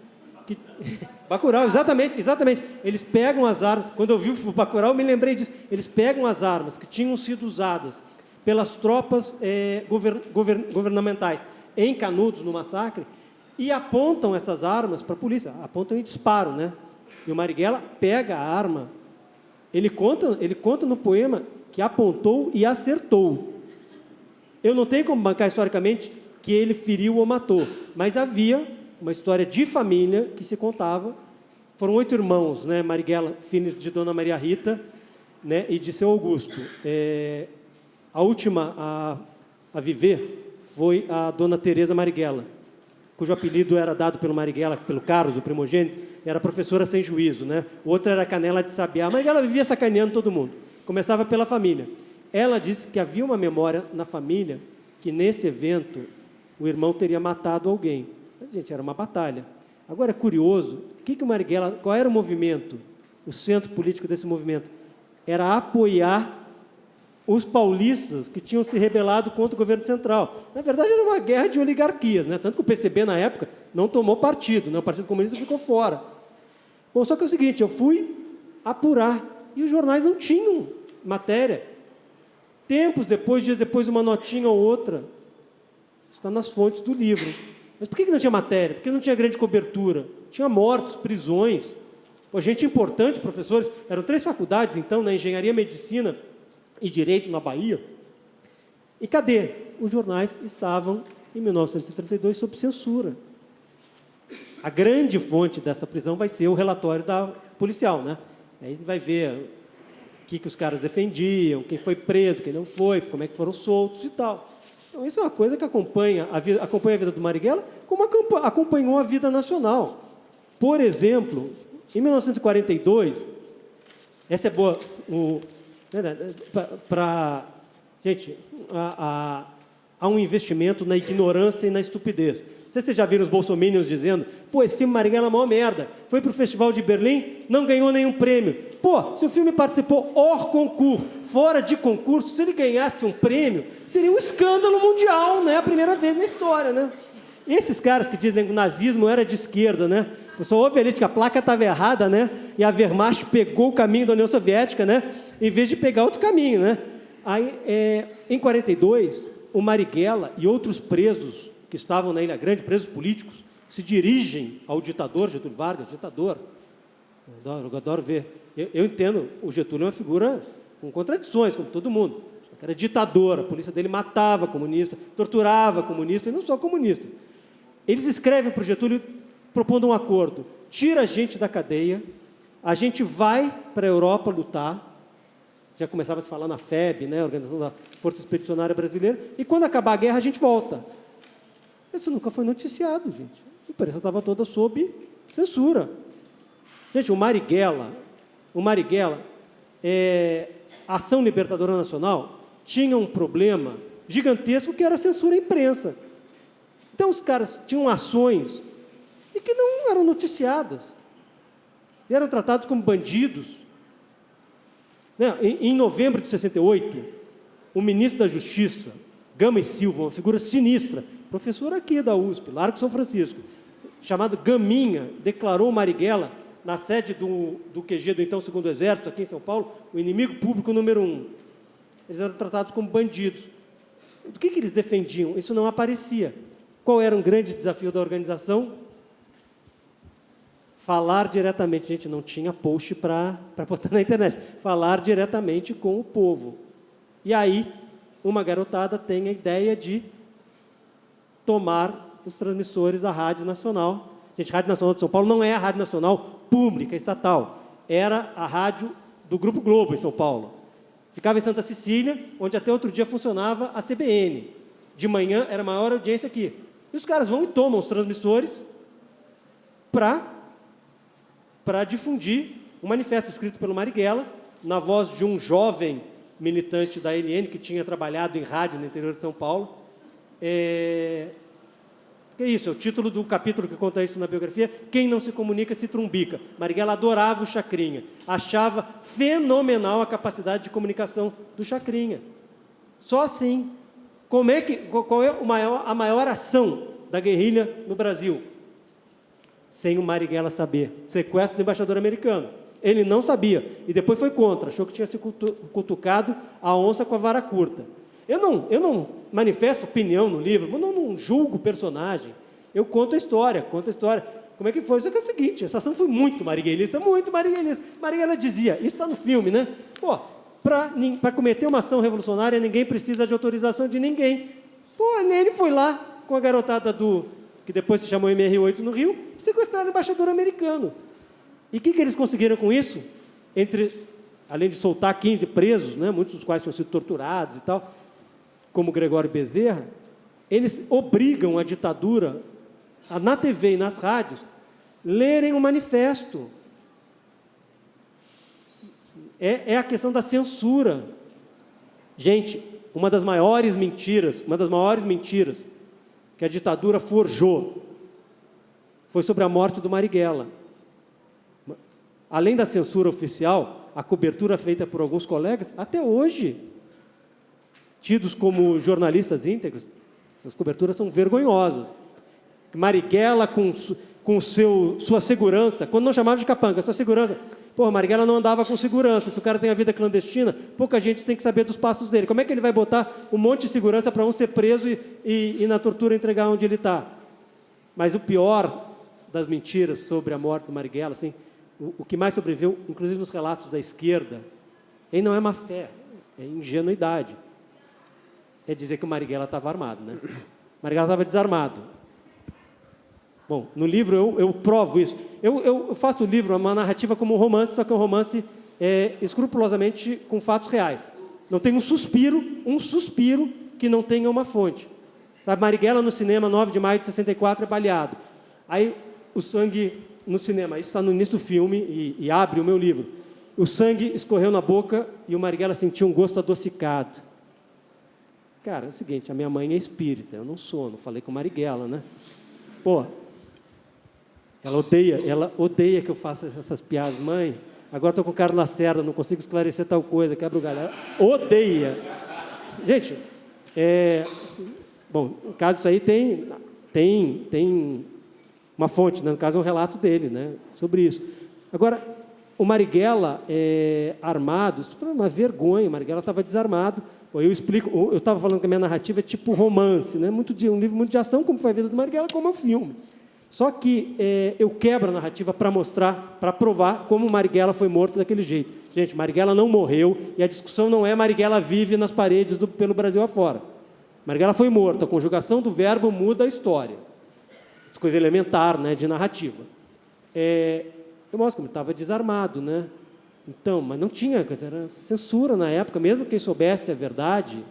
Bacurau, exatamente. Eles pegam as armas... Quando eu vi o Bacurau, eu me lembrei disso. Eles pegam as armas que tinham sido usadas pelas tropas governamentais em Canudos, no massacre, e apontam essas armas para a polícia, apontam e disparam, né? E o Marighella pega a arma, ele conta no poema que apontou e acertou. Eu não tenho como bancar historicamente que ele feriu ou matou, mas havia uma história de família que se contava. Foram 8 irmãos, né? Marighella, filho de Dona Maria Rita, né? E de seu Augusto. A última a viver foi a Dona Teresa Marighella, cujo apelido era dado pelo Marighella, pelo Carlos, o primogênito, era professora sem juízo, né? O outro era Canela de Sabiá. Mas ela vivia sacaneando todo mundo. Começava pela família. Ela disse que havia uma memória na família que, nesse evento, o irmão teria matado alguém. Mas, gente, era uma batalha. Agora, é curioso, o Marighella, qual era o movimento? O centro político desse movimento era apoiar os paulistas que tinham se rebelado contra o governo central. Na verdade, era uma guerra de oligarquias, né? Tanto que o PCB, na época, não tomou partido, né? O Partido Comunista ficou fora. Bom, só que é o seguinte, eu fui apurar, e os jornais não tinham matéria. Tempos depois, dias depois, uma notinha ou outra, está nas fontes do livro. Mas por que não tinha matéria? Porque não tinha grande cobertura. Tinha mortos, prisões. Pô, gente importante, professores. Eram 3 faculdades, então, na Engenharia, Medicina e Direito, na Bahia. E cadê? Os jornais estavam, em 1932, sob censura. A grande fonte dessa prisão vai ser o relatório da policial, né? Aí a gente vai ver o que os caras defendiam, quem foi preso, quem não foi, como é que foram soltos e tal. Então, isso é uma coisa que acompanha a vida do Marighella, como acompanhou a vida nacional. Por exemplo, em 1942, essa é boa, gente, há um investimento na ignorância e na estupidez. Não sei se vocês já viram os bolsominions dizendo: pô, esse filme Marighella é uma merda, foi para o Festival de Berlim, não ganhou nenhum prêmio. Pô, se o filme participou hors concurso, fora de concurso, se ele ganhasse um prêmio, seria um escândalo mundial, né? A primeira vez na história, né? E esses caras que dizem que o nazismo era de esquerda, né? Eu só ouvi ali que a placa estava errada, né? E a Wehrmacht pegou o caminho da União Soviética, né? Em vez de pegar outro caminho, né? Aí, em 42, o Marighella e outros presos que estavam na Ilha Grande, presos políticos, se dirigem ao ditador Getúlio Vargas, ditador. Eu adoro ver. Eu entendo, o Getúlio é uma figura com contradições, como todo mundo. Era ditador, a polícia dele matava comunistas, torturava comunistas, e não só comunistas. Eles escrevem para o Getúlio propondo um acordo: tira a gente da cadeia, a gente vai para a Europa lutar. Já começava a se falar na FEB, né, a Organização da Força Expedicionária Brasileira, e quando acabar a guerra a gente volta. Isso nunca foi noticiado, gente. A imprensa estava toda sob censura. Gente, o Marighella, a Ação Libertadora Nacional, tinha um problema gigantesco que era a censura à imprensa. Então, os caras tinham ações e que não eram noticiadas. E eram tratados como bandidos. Em novembro de 68, o ministro da Justiça, Gama e Silva, uma figura sinistra, professor aqui da USP, Largo São Francisco, chamado Gaminha, declarou Marighella, na sede do QG do então Segundo Exército, aqui em São Paulo, o inimigo público número 1. Eles eram tratados como bandidos. Do que eles defendiam? Isso não aparecia. Qual era um grande desafio da organização? Falar diretamente. Gente, não tinha post para botar na internet. Falar diretamente com o povo. E aí, uma garotada tem a ideia de tomar os transmissores da Rádio Nacional. Gente, a Rádio Nacional de São Paulo não é a Rádio Nacional pública, estatal. Era a rádio do Grupo Globo, em São Paulo. Ficava em Santa Cecília, onde até outro dia funcionava a CBN. De manhã era a maior audiência aqui. E os caras vão e tomam os transmissores para difundir um manifesto escrito pelo Marighella, na voz de um jovem militante da ANN, que tinha trabalhado em rádio no interior de São Paulo. É isso, é o título do capítulo que conta isso na biografia: Quem não se comunica se trumbica. Marighella adorava o Chacrinha, achava fenomenal a capacidade de comunicação do Chacrinha. Só assim. Qual é a maior ação da guerrilha no Brasil? Sem o Marighella saber. Sequestro do embaixador americano. Ele não sabia, e depois foi contra, achou que tinha se cutucado a onça com a vara curta. Eu não manifesto opinião no livro, eu não julgo o personagem. Eu conto a história. Como é que foi? Só que é o seguinte, essa ação foi muito marighellista, muito marighellista. Marighella dizia, isso está no filme, né? Pô, para cometer uma ação revolucionária, ninguém precisa de autorização de ninguém. Pô, ele foi lá com a garotada que depois se chamou MR8 no Rio, e sequestraram o embaixador americano. E o que eles conseguiram com isso? Além de soltar 15 presos, né, muitos dos quais tinham sido torturados e tal, como Gregório Bezerra, eles obrigam a ditadura, na TV e nas rádios, lerem um manifesto. É a questão da censura. Gente, uma das maiores mentiras que a ditadura forjou foi sobre a morte do Marighella. Além da censura oficial, a cobertura feita por alguns colegas, até hoje, tidos como jornalistas íntegros, essas coberturas são vergonhosas. Marighella, com sua segurança, quando não chamava de capanga, sua segurança. Pô, Marighella não andava com segurança. Se o cara tem a vida clandestina, pouca gente tem que saber dos passos dele. Como é que ele vai botar um monte de segurança para um ser preso e na tortura entregar onde ele está? Mas o pior das mentiras sobre a morte do Marighella, assim, o que mais sobreviveu, inclusive nos relatos da esquerda, aí não é má fé, é ingenuidade. É dizer que o Marighella estava armado, né? O Marighella estava desarmado. Bom, no livro eu provo isso. Eu faço o livro, uma narrativa como um romance, só que é um romance escrupulosamente com fatos reais. Não tem um suspiro que não tenha uma fonte. Sabe, Marighella no cinema, 9 de maio de 64, é baleado. Aí o sangue no cinema, isso está no início do filme e abre o meu livro. O sangue escorreu na boca e o Marighella sentiu um gosto adocicado. Cara, é o seguinte, a minha mãe é espírita, eu não falei com Marighella, né? Pô, ela odeia que eu faça essas piadas. Mãe, agora estou com o Carlos Lacerda, não consigo esclarecer tal coisa, quebra o galho. Ela odeia. Gente, bom, no caso disso aí tem uma fonte, né? No caso é um relato dele, né? Sobre isso. Agora, o Marighella armado, isso foi uma vergonha, o Marighella estava desarmado. Eu explico, eu estava falando que a minha narrativa é tipo romance, né? Um livro muito de ação, como foi a vida do Marighella, como é um filme. Só que eu quebro a narrativa para mostrar, para provar como o Marighella foi morto daquele jeito. Gente, Marighella não morreu e a discussão não é Marighella vive nas paredes pelo Brasil afora. Marighella foi morto, a conjugação do verbo muda a história. Coisa elementar, né, de narrativa. Eu mostro como ele estava desarmado, né? Então, mas não tinha, era censura na época, mesmo quem soubesse a verdade,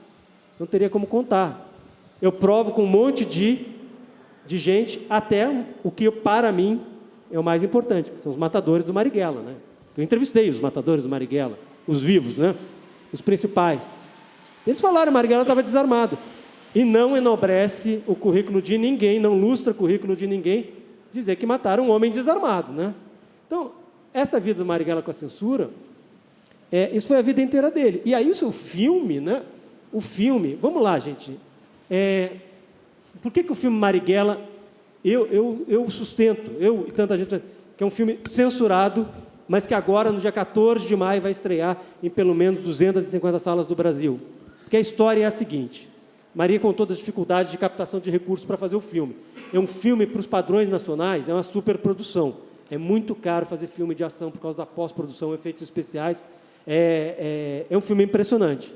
não teria como contar. Eu provo com um monte de gente, até o que para mim é o mais importante, que são os matadores do Marighella, né? Eu entrevistei os matadores do Marighella, os vivos, né? Os principais. Eles falaram que Marighella estava desarmado. E não enobrece o currículo de ninguém, não lustra o currículo de ninguém, dizer que mataram um homem desarmado, né? Então, essa vida do Marighella com a censura, isso foi a vida inteira dele. E aí, isso, o filme, né? O filme, vamos lá, gente. Por que o filme Marighella, eu sustento, eu e tanta gente, que é um filme censurado, mas que agora, no dia 14 de maio, vai estrear em pelo menos 250 salas do Brasil? Porque a história é a seguinte: Maria, com todas as dificuldades de captação de recursos para fazer o filme. É um filme, para os padrões nacionais, é uma superprodução. É muito caro fazer filme de ação por causa da pós-produção, efeitos especiais. É um filme impressionante.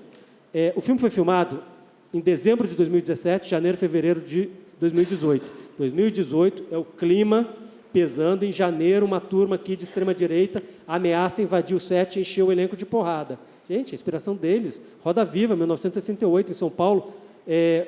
O filme foi filmado em dezembro de 2017, janeiro e fevereiro de 2018. 2018 é o clima pesando. Em janeiro, uma turma aqui de extrema-direita ameaça invadir o set e encher o elenco de porrada. Gente, a inspiração deles, Roda Viva, 1968, em São Paulo,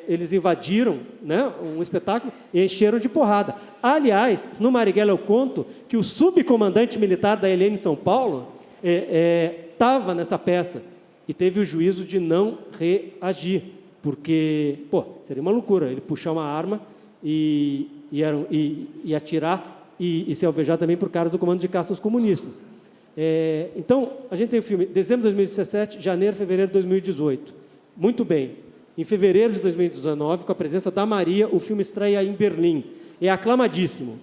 eles invadiram, né, um espetáculo e encheram de porrada. Aliás, no Marighella eu conto que o subcomandante militar da ELN em São Paulo estava nessa peça e teve o juízo de não reagir, porque, seria uma loucura ele puxar uma arma e atirar e se alvejar também por caras do comando de caça aos comunistas. Então, a gente tem o filme dezembro de 2017, janeiro, fevereiro de 2018. Muito bem. Em fevereiro de 2019, com a presença da Maria, o filme estreia em Berlim. É aclamadíssimo.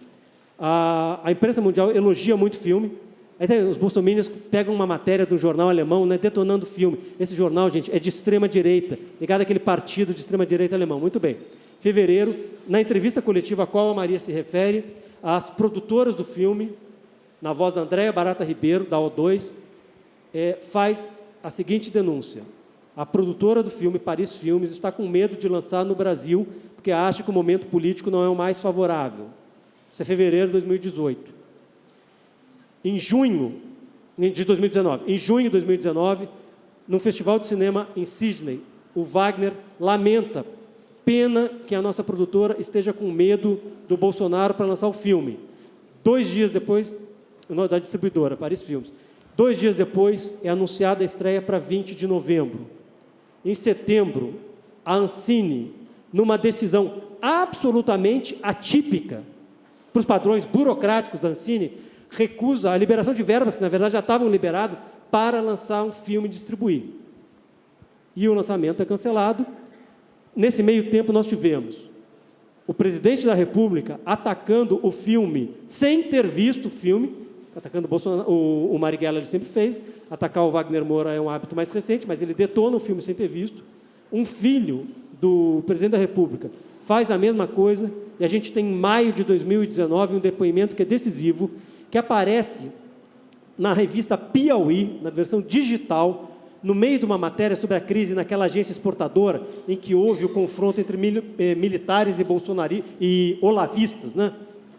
A imprensa mundial elogia muito o filme. Aí os bolsominions pegam uma matéria de um jornal alemão, né, detonando o filme. Esse jornal, gente, é de extrema-direita, ligado àquele partido de extrema-direita alemão. Muito bem. Fevereiro, na entrevista coletiva a qual a Maria se refere, as produtoras do filme, na voz da Andréa Barata Ribeiro, da O2, faz a seguinte denúncia. A produtora do filme, Paris Filmes, está com medo de lançar no Brasil porque acha que o momento político não é o mais favorável. Isso é fevereiro de 2018. Em junho de 2019, num festival de cinema em Sydney, o Wagner lamenta, pena que a nossa produtora esteja com medo do Bolsonaro para lançar o filme. 2 dias depois, da distribuidora, Paris Filmes, 2 dias depois é anunciada a estreia para 20 de novembro. Em setembro, a Ancine, numa decisão absolutamente atípica para os padrões burocráticos da Ancine, recusa a liberação de verbas, que na verdade já estavam liberadas, para lançar um filme e distribuir. E o lançamento é cancelado. Nesse meio tempo, nós tivemos o presidente da República atacando o filme sem ter visto o filme, atacando o Bolsonaro, o Marighella ele sempre fez, atacar o Wagner Moura é um hábito mais recente, mas ele detona o filme sem ter visto. Um filho do presidente da República faz a mesma coisa, e a gente tem em maio de 2019 um depoimento que é decisivo, que aparece na revista Piauí, na versão digital, no meio de uma matéria sobre a crise naquela agência exportadora, em que houve o confronto entre militares e olavistas, né?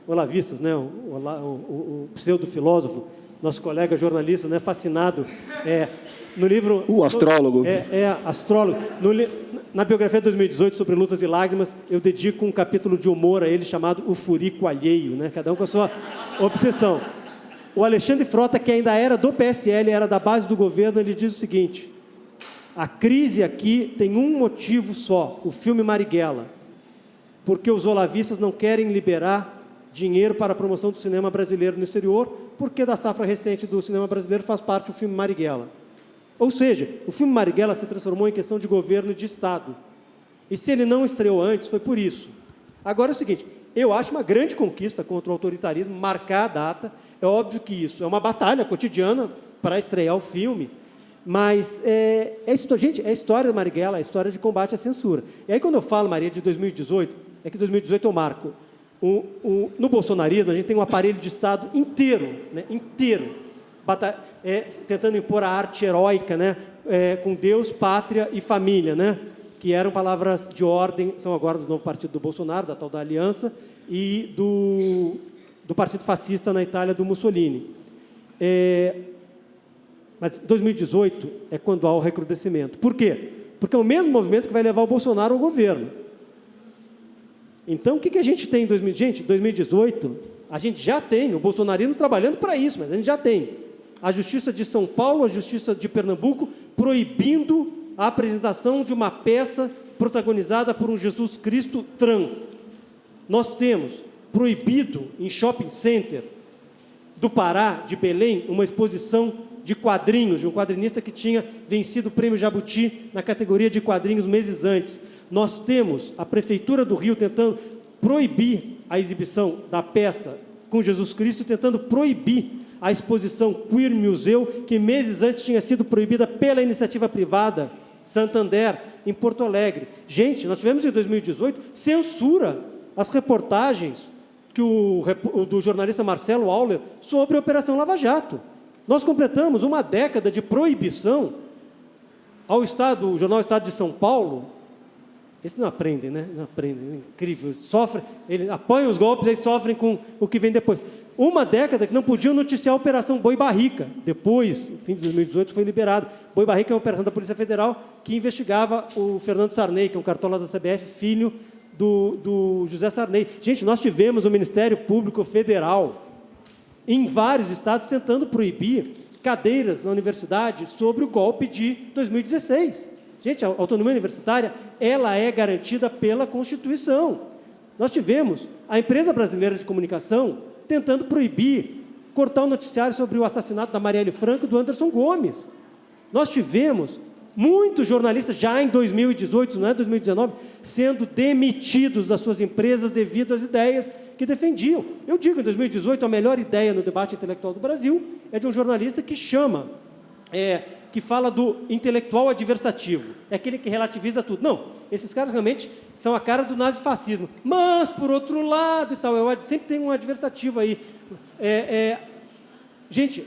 Olavistas, né? O pseudo-filósofo, nosso colega jornalista, né? Fascinado, no livro... O astrólogo. Astrólogo. Na biografia de 2018, sobre Lutas e Lágrimas, eu dedico um capítulo de humor a ele, chamado O Furico Alheio, né? Cada um com a sua obsessão. O Alexandre Frota, que ainda era do PSL, era da base do governo, ele diz o seguinte: a crise aqui tem um motivo só, o filme Marighella, porque os olavistas não querem liberar dinheiro para a promoção do cinema brasileiro no exterior, porque da safra recente do cinema brasileiro faz parte o filme Marighella. Ou seja, o filme Marighella se transformou em questão de governo e de Estado. E se ele não estreou antes, foi por isso. Agora é o seguinte, eu acho uma grande conquista contra o autoritarismo marcar a data. É óbvio que isso é uma batalha cotidiana para estrear o filme, mas gente, é a história da Marighella, é a história de combate à censura. E aí, quando eu falo, Maria, de 2018, é que 2018 eu marco. No bolsonarismo, a gente tem um aparelho de Estado inteiro, né, tentando impor a arte heróica, né, com Deus, pátria e família, né, que eram palavras de ordem, são agora do novo partido do Bolsonaro, da tal da Aliança, e do Partido Fascista na Itália, do Mussolini. Mas 2018 é quando há o recrudescimento. Por quê? Porque é o mesmo movimento que vai levar o Bolsonaro ao governo. Então, o que a gente tem em 2018? Gente, 2018, a gente já tem o bolsonarismo trabalhando para isso, mas a gente já tem a Justiça de São Paulo, a Justiça de Pernambuco, proibindo a apresentação de uma peça protagonizada por um Jesus Cristo trans. Nós temos proibido em shopping center do Pará, de Belém, uma exposição de quadrinhos, de um quadrinista que tinha vencido o Prêmio Jabuti na categoria de quadrinhos meses antes. Nós temos a Prefeitura do Rio tentando proibir a exibição da peça com Jesus Cristo, tentando proibir a exposição Queer Museu, que meses antes tinha sido proibida pela iniciativa privada Santander, em Porto Alegre. Gente, nós tivemos em 2018 censura às reportagens do jornalista Marcelo Auler sobre a Operação Lava Jato. Nós completamos uma década de proibição ao Estado, o jornal Estado de São Paulo. Eles não aprendem, né? Não aprendem, é incrível. Eles apanham os golpes e sofrem com o que vem depois. Uma década que não podiam noticiar a Operação Boi Barrica. Depois, no fim de 2018, foi liberado. Boi Barrica é uma operação da Polícia Federal que investigava o Fernando Sarney, que é um cartola da CBF, filho do José Sarney. Gente, nós tivemos o Ministério Público Federal em vários estados tentando proibir cadeiras na universidade sobre o golpe de 2016. Gente, a autonomia universitária, ela é garantida pela Constituição. Nós tivemos a Empresa Brasileira de Comunicação tentando proibir, cortar o noticiário sobre o assassinato da Marielle Franco e do Anderson Gomes. Nós tivemos muitos jornalistas, já em 2018, não é 2019, sendo demitidos das suas empresas devido às ideias que defendiam. Eu digo, em 2018, a melhor ideia no debate intelectual do Brasil é de um jornalista que que fala do intelectual adversativo, é aquele que relativiza tudo. Não, esses caras realmente são a cara do nazifascismo. Mas, por outro lado, e tal, sempre tem um adversativo aí. Gente,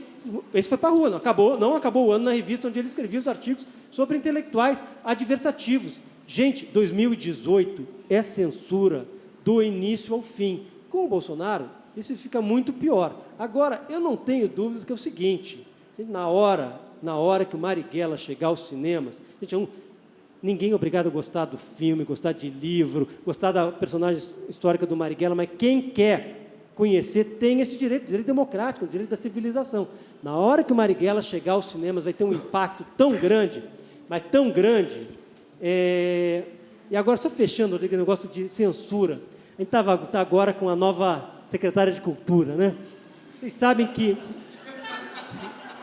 esse foi para a rua, não acabou o ano na revista onde ele escrevia os artigos sobre intelectuais adversativos. Gente, 2018 é censura do início ao fim. Com o Bolsonaro, isso fica muito pior. Agora, eu não tenho dúvidas que é o seguinte, na hora que o Marighella chegar aos cinemas, gente, ninguém é obrigado a gostar do filme, gostar de livro, gostar da personagem histórica do Marighella, mas quem quer conhecer tem esse direito democrático, o direito da civilização. Na hora que o Marighella chegar aos cinemas, vai ter um impacto tão grande, mas tão grande. E agora, só fechando o negócio de censura, a gente está agora com a nova secretária de Cultura, né? Vocês sabem que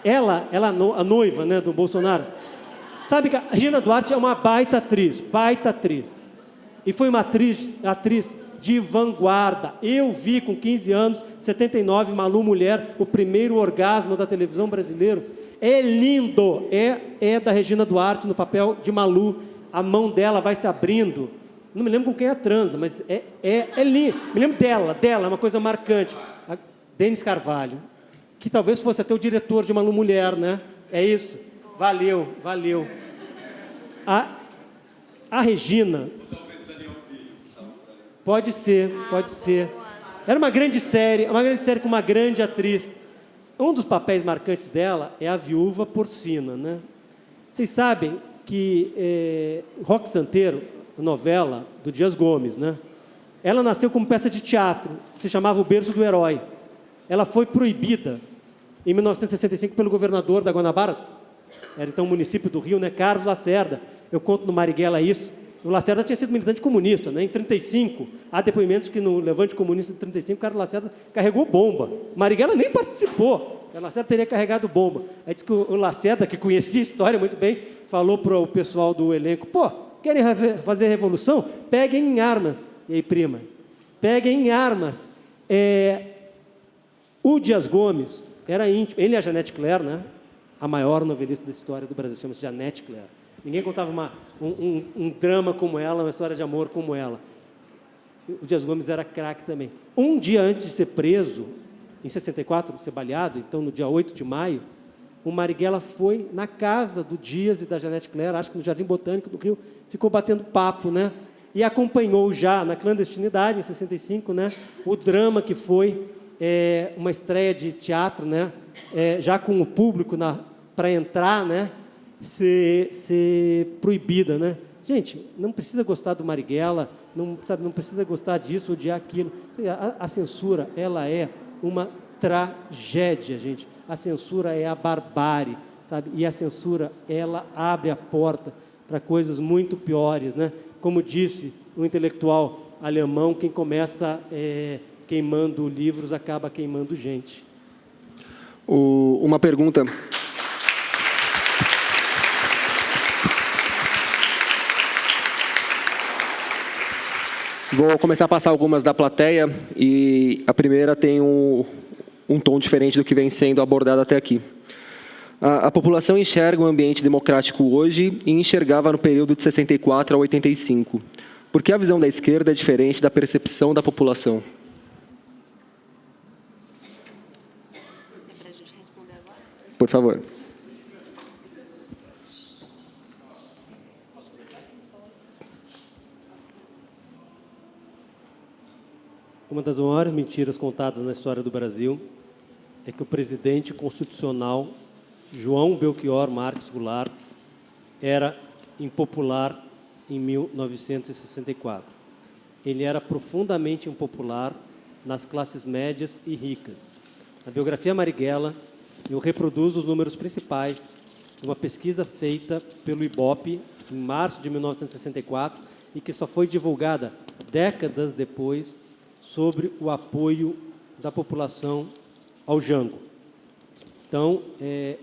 a noiva, né, do Bolsonaro, sabe que a Regina Duarte é uma baita atriz, e foi uma atriz de vanguarda. Eu vi com 15 anos, 79, Malu Mulher, o primeiro orgasmo da televisão brasileira. É lindo, é da Regina Duarte no papel de Malu, a mão dela vai se abrindo. Não me lembro com quem é a transa, mas é lindo. Me lembro dela, é uma coisa marcante. Denis Carvalho, que talvez fosse até o diretor de Malu Mulher, né? É isso. Valeu. A Regina... Pode ser. Era uma grande série com uma grande atriz. Um dos papéis marcantes dela é a viúva porcina, né? Vocês sabem que Roque Santeiro, a novela do Dias Gomes, né? Ela nasceu como peça de teatro, se chamava O Berço do Herói. Ela foi proibida em 1965 pelo governador da Guanabara, era então o município do Rio, né? Carlos Lacerda. Eu conto no Marighella isso. O Lacerda tinha sido militante comunista, né? Em 1935, há depoimentos que no levante comunista de 1935, Carlos Lacerda carregou bomba. O Marighella nem participou. O Lacerda teria carregado bomba. Aí diz que o Lacerda, que conhecia a história muito bem, falou para o pessoal do elenco, querem fazer revolução? Peguem em armas. E aí, prima? Peguem em armas. O Dias Gomes era íntimo. Ele e a Janete Claire, né? A maior novelista da história do Brasil, chama-se Janete Claire. Ninguém contava um drama como ela, uma história de amor como ela. O Dias Gomes era craque também. Um dia antes de ser preso, em 64, ser baleado, então no dia 8 de maio, o Marighella foi na casa do Dias e da Janete Claire, acho que no Jardim Botânico do Rio, ficou batendo papo, né? E acompanhou já na clandestinidade, em 65, né? O drama que foi uma estreia de teatro, né? Já com o público para entrar, né? Ser proibida, né? Gente, não precisa gostar do Marighella, não precisa gostar disso, odiar aquilo. A censura, ela é uma tragédia, gente. A censura é a barbárie, sabe? E a censura, ela abre a porta para coisas muito piores, né? Como disse o intelectual alemão, quem começa queimando livros acaba queimando gente. Uma pergunta. Vou começar a passar algumas da plateia e a primeira tem um tom diferente do que vem sendo abordado até aqui. A população enxerga o ambiente democrático hoje e enxergava no período de 64 a 85. Por que a visão da esquerda é diferente da percepção da população? É para a gente responder agora? Por favor. Uma das maiores mentiras contadas na história do Brasil é que o presidente constitucional, João Belchior Marques Goulart, era impopular em 1964. Ele era profundamente impopular nas classes médias e ricas. Na biografia Marighella, eu reproduzo os números principais de uma pesquisa feita pelo IBOPE em março de 1964 e que só foi divulgada décadas depois sobre o apoio da população ao Jango. Então,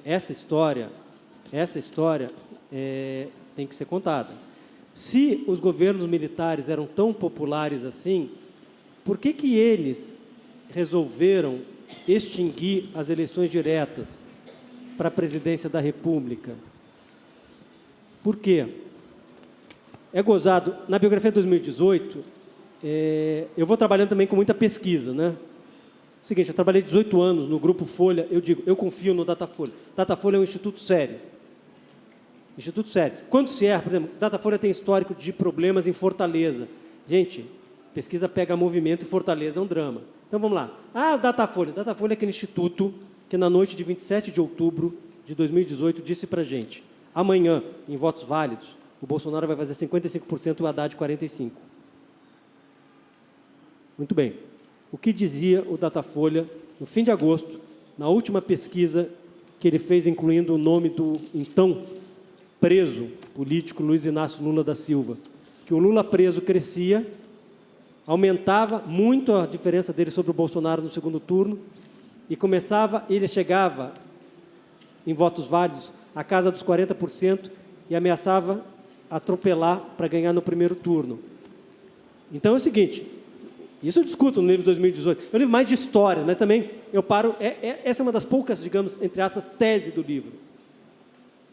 essa história tem que ser contada. Se os governos militares eram tão populares assim, por que que eles resolveram extinguir as eleições diretas para a presidência da República? Por quê? É gozado. Na biografia de 2018, eu vou trabalhando também com muita pesquisa, né? Seguinte, eu trabalhei 18 anos no Grupo Folha, eu confio no Datafolha. Datafolha é um instituto sério. Instituto sério. Quando se erra, por exemplo, Datafolha tem histórico de problemas em Fortaleza. Gente, pesquisa pega movimento e Fortaleza é um drama. Então, vamos lá. O Datafolha. Datafolha é aquele instituto que, na noite de 27 de outubro de 2018, disse para a gente: amanhã, em votos válidos, o Bolsonaro vai fazer 55% e o Haddad 45%. Muito bem. O que dizia o Datafolha no fim de agosto, na última pesquisa que ele fez, incluindo o nome do então preso político Luiz Inácio Lula da Silva? Que o Lula preso crescia, aumentava muito a diferença dele sobre o Bolsonaro no segundo turno e ele chegava em votos válidos à casa dos 40% e ameaçava atropelar para ganhar no primeiro turno. Então é o seguinte, isso eu discuto no livro de 2018, é um livro mais de história, né? Também eu paro, essa é uma das poucas, digamos, entre aspas, tese do livro.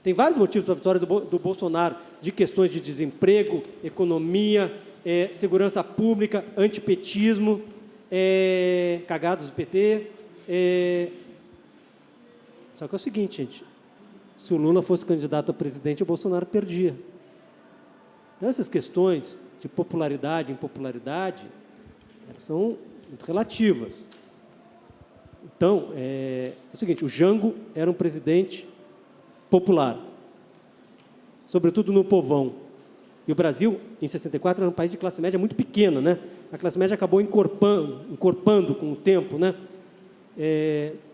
Tem vários motivos para a vitória do Bolsonaro, de questões de desemprego, economia, segurança pública, antipetismo, cagados do PT. Só que é o seguinte, gente, se o Lula fosse candidato a presidente, o Bolsonaro perdia. Então, essas questões de popularidade e impopularidade, elas são muito relativas. Então, é o seguinte, o Jango era um presidente popular, sobretudo no povão. E o Brasil, em 64, era um país de classe média muito pequena, né? A classe média acabou encorpando com o tempo, né?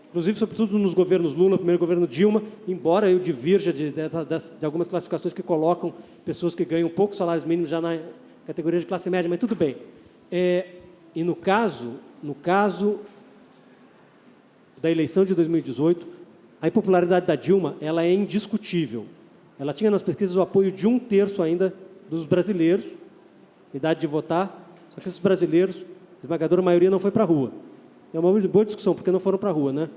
Inclusive, sobretudo nos governos Lula, primeiro governo Dilma, embora eu divirja de algumas classificações que colocam pessoas que ganham poucos salários mínimos já na categoria de classe média, mas tudo bem. E no caso da eleição de 2018, a impopularidade da Dilma, ela é indiscutível. Ela tinha nas pesquisas o apoio de 1/3 ainda dos brasileiros, idade de votar, só que esses brasileiros, a esmagadora maioria não foi para a rua. É uma boa discussão, porque não foram para a rua, né?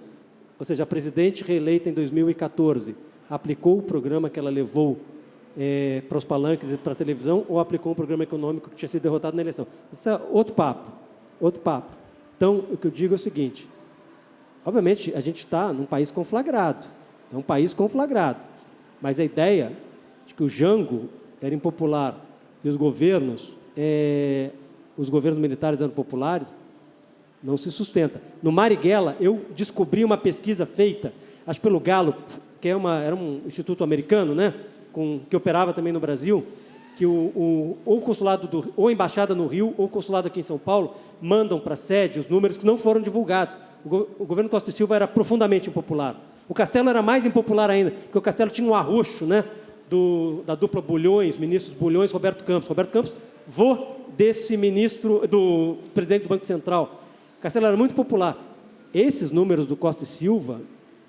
Ou seja, a presidente reeleita em 2014 aplicou o programa que ela levou para os palanques e para a televisão ou aplicou um programa econômico que tinha sido derrotado na eleição? Isso é outro papo. Então, o que eu digo é o seguinte, obviamente, a gente está num país conflagrado, é um país conflagrado, mas a ideia de que o Jango era impopular e os governos militares eram populares, não se sustenta. No Marighella, eu descobri uma pesquisa feita, acho pelo Gallup, que era um instituto americano, né, que operava também no Brasil, que ou o consulado ou a embaixada no Rio, ou o consulado aqui em São Paulo, mandam para a sede os números que não foram divulgados. O governo Costa e Silva era profundamente impopular. O Castelo era mais impopular ainda, porque o Castelo tinha um arroxo, né, da dupla Bulhões, ministros Bulhões, Roberto Campos. Roberto Campos, vô desse ministro, do presidente do Banco Central. O Castelo era muito popular. Esses números do Costa e Silva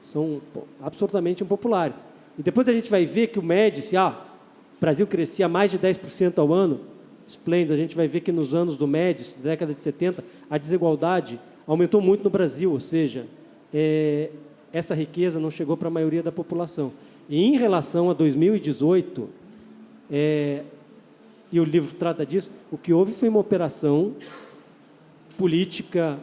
são absolutamente impopulares. E depois a gente vai ver que o Médici, o Brasil crescia mais de 10% ao ano, esplêndido, a gente vai ver que nos anos do Médici, década de 70, a desigualdade aumentou muito no Brasil, ou seja, essa riqueza não chegou para a maioria da população. E em relação a 2018, e o livro trata disso, o que houve foi uma operação política,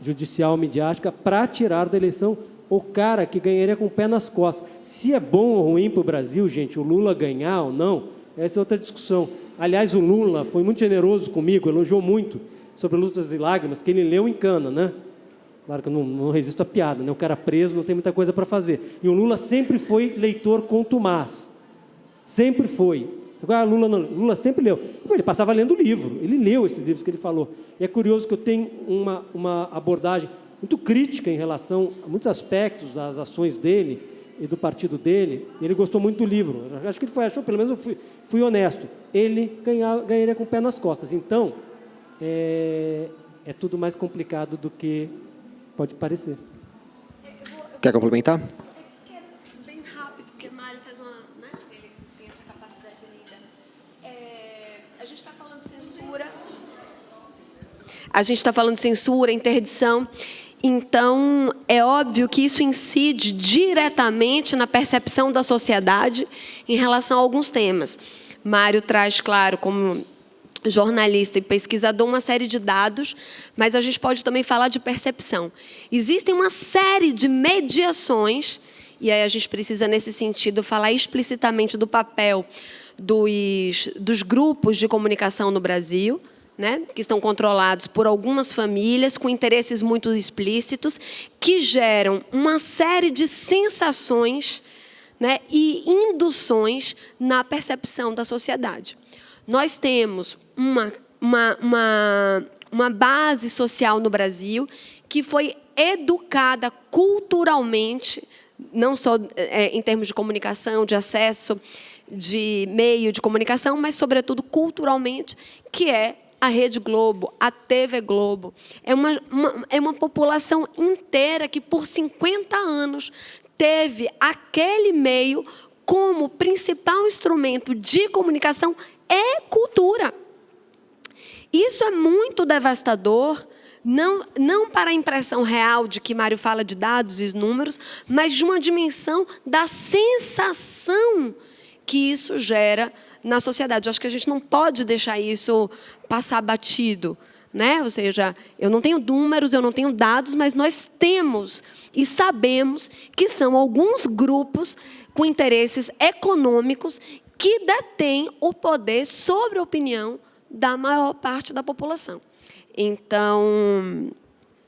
judicial, midiática, para tirar da eleição o cara que ganharia com o pé nas costas. Se é bom ou ruim para o Brasil, gente, o Lula ganhar ou não, essa é outra discussão. Aliás, o Lula foi muito generoso comigo, elogiou muito sobre Lutas e Lágrimas, que ele leu em cana, né? Claro que eu não resisto à piada, né? O cara preso não tem muita coisa para fazer. E o Lula sempre foi leitor contumaz. Sempre foi. Lula sempre leu. Ele passava lendo o livro, ele leu esses livros que ele falou. E é curioso que eu tenho uma abordagem muito crítica em relação a muitos aspectos das ações dele e do partido dele. Ele gostou muito do livro. Acho que ele achou, pelo menos eu fui honesto. Ele ganharia com o pé nas costas. Então, é tudo mais complicado do que pode parecer. Quer complementar? Quero bem rápido, porque Mário faz ele tem essa capacidade linda. A gente está falando de censura. A gente está falando de censura, interdição. Então, é óbvio que isso incide diretamente na percepção da sociedade em relação a alguns temas. Mário traz, claro, como jornalista e pesquisador, uma série de dados, mas a gente pode também falar de percepção. Existem uma série de mediações, e aí a gente precisa, nesse sentido, falar explicitamente do papel dos grupos de comunicação no Brasil, né, que estão controlados por algumas famílias com interesses muito explícitos, que geram uma série de sensações, né, e induções na percepção da sociedade. Nós temos uma base social no Brasil que foi educada culturalmente, não só em termos de comunicação, de acesso, de meio de comunicação, mas, sobretudo, culturalmente, que é a Rede Globo, a TV Globo. É uma população inteira que, por 50 anos, teve aquele meio como principal instrumento de comunicação e cultura. Isso é muito devastador, não para a impressão real de que Mário fala de dados e números, mas de uma dimensão da sensação que isso gera na sociedade. Eu acho que a gente não pode deixar isso passar batido, né? Ou seja, eu não tenho números, eu não tenho dados, mas nós temos e sabemos que são alguns grupos com interesses econômicos que detêm o poder sobre a opinião da maior parte da população. Então,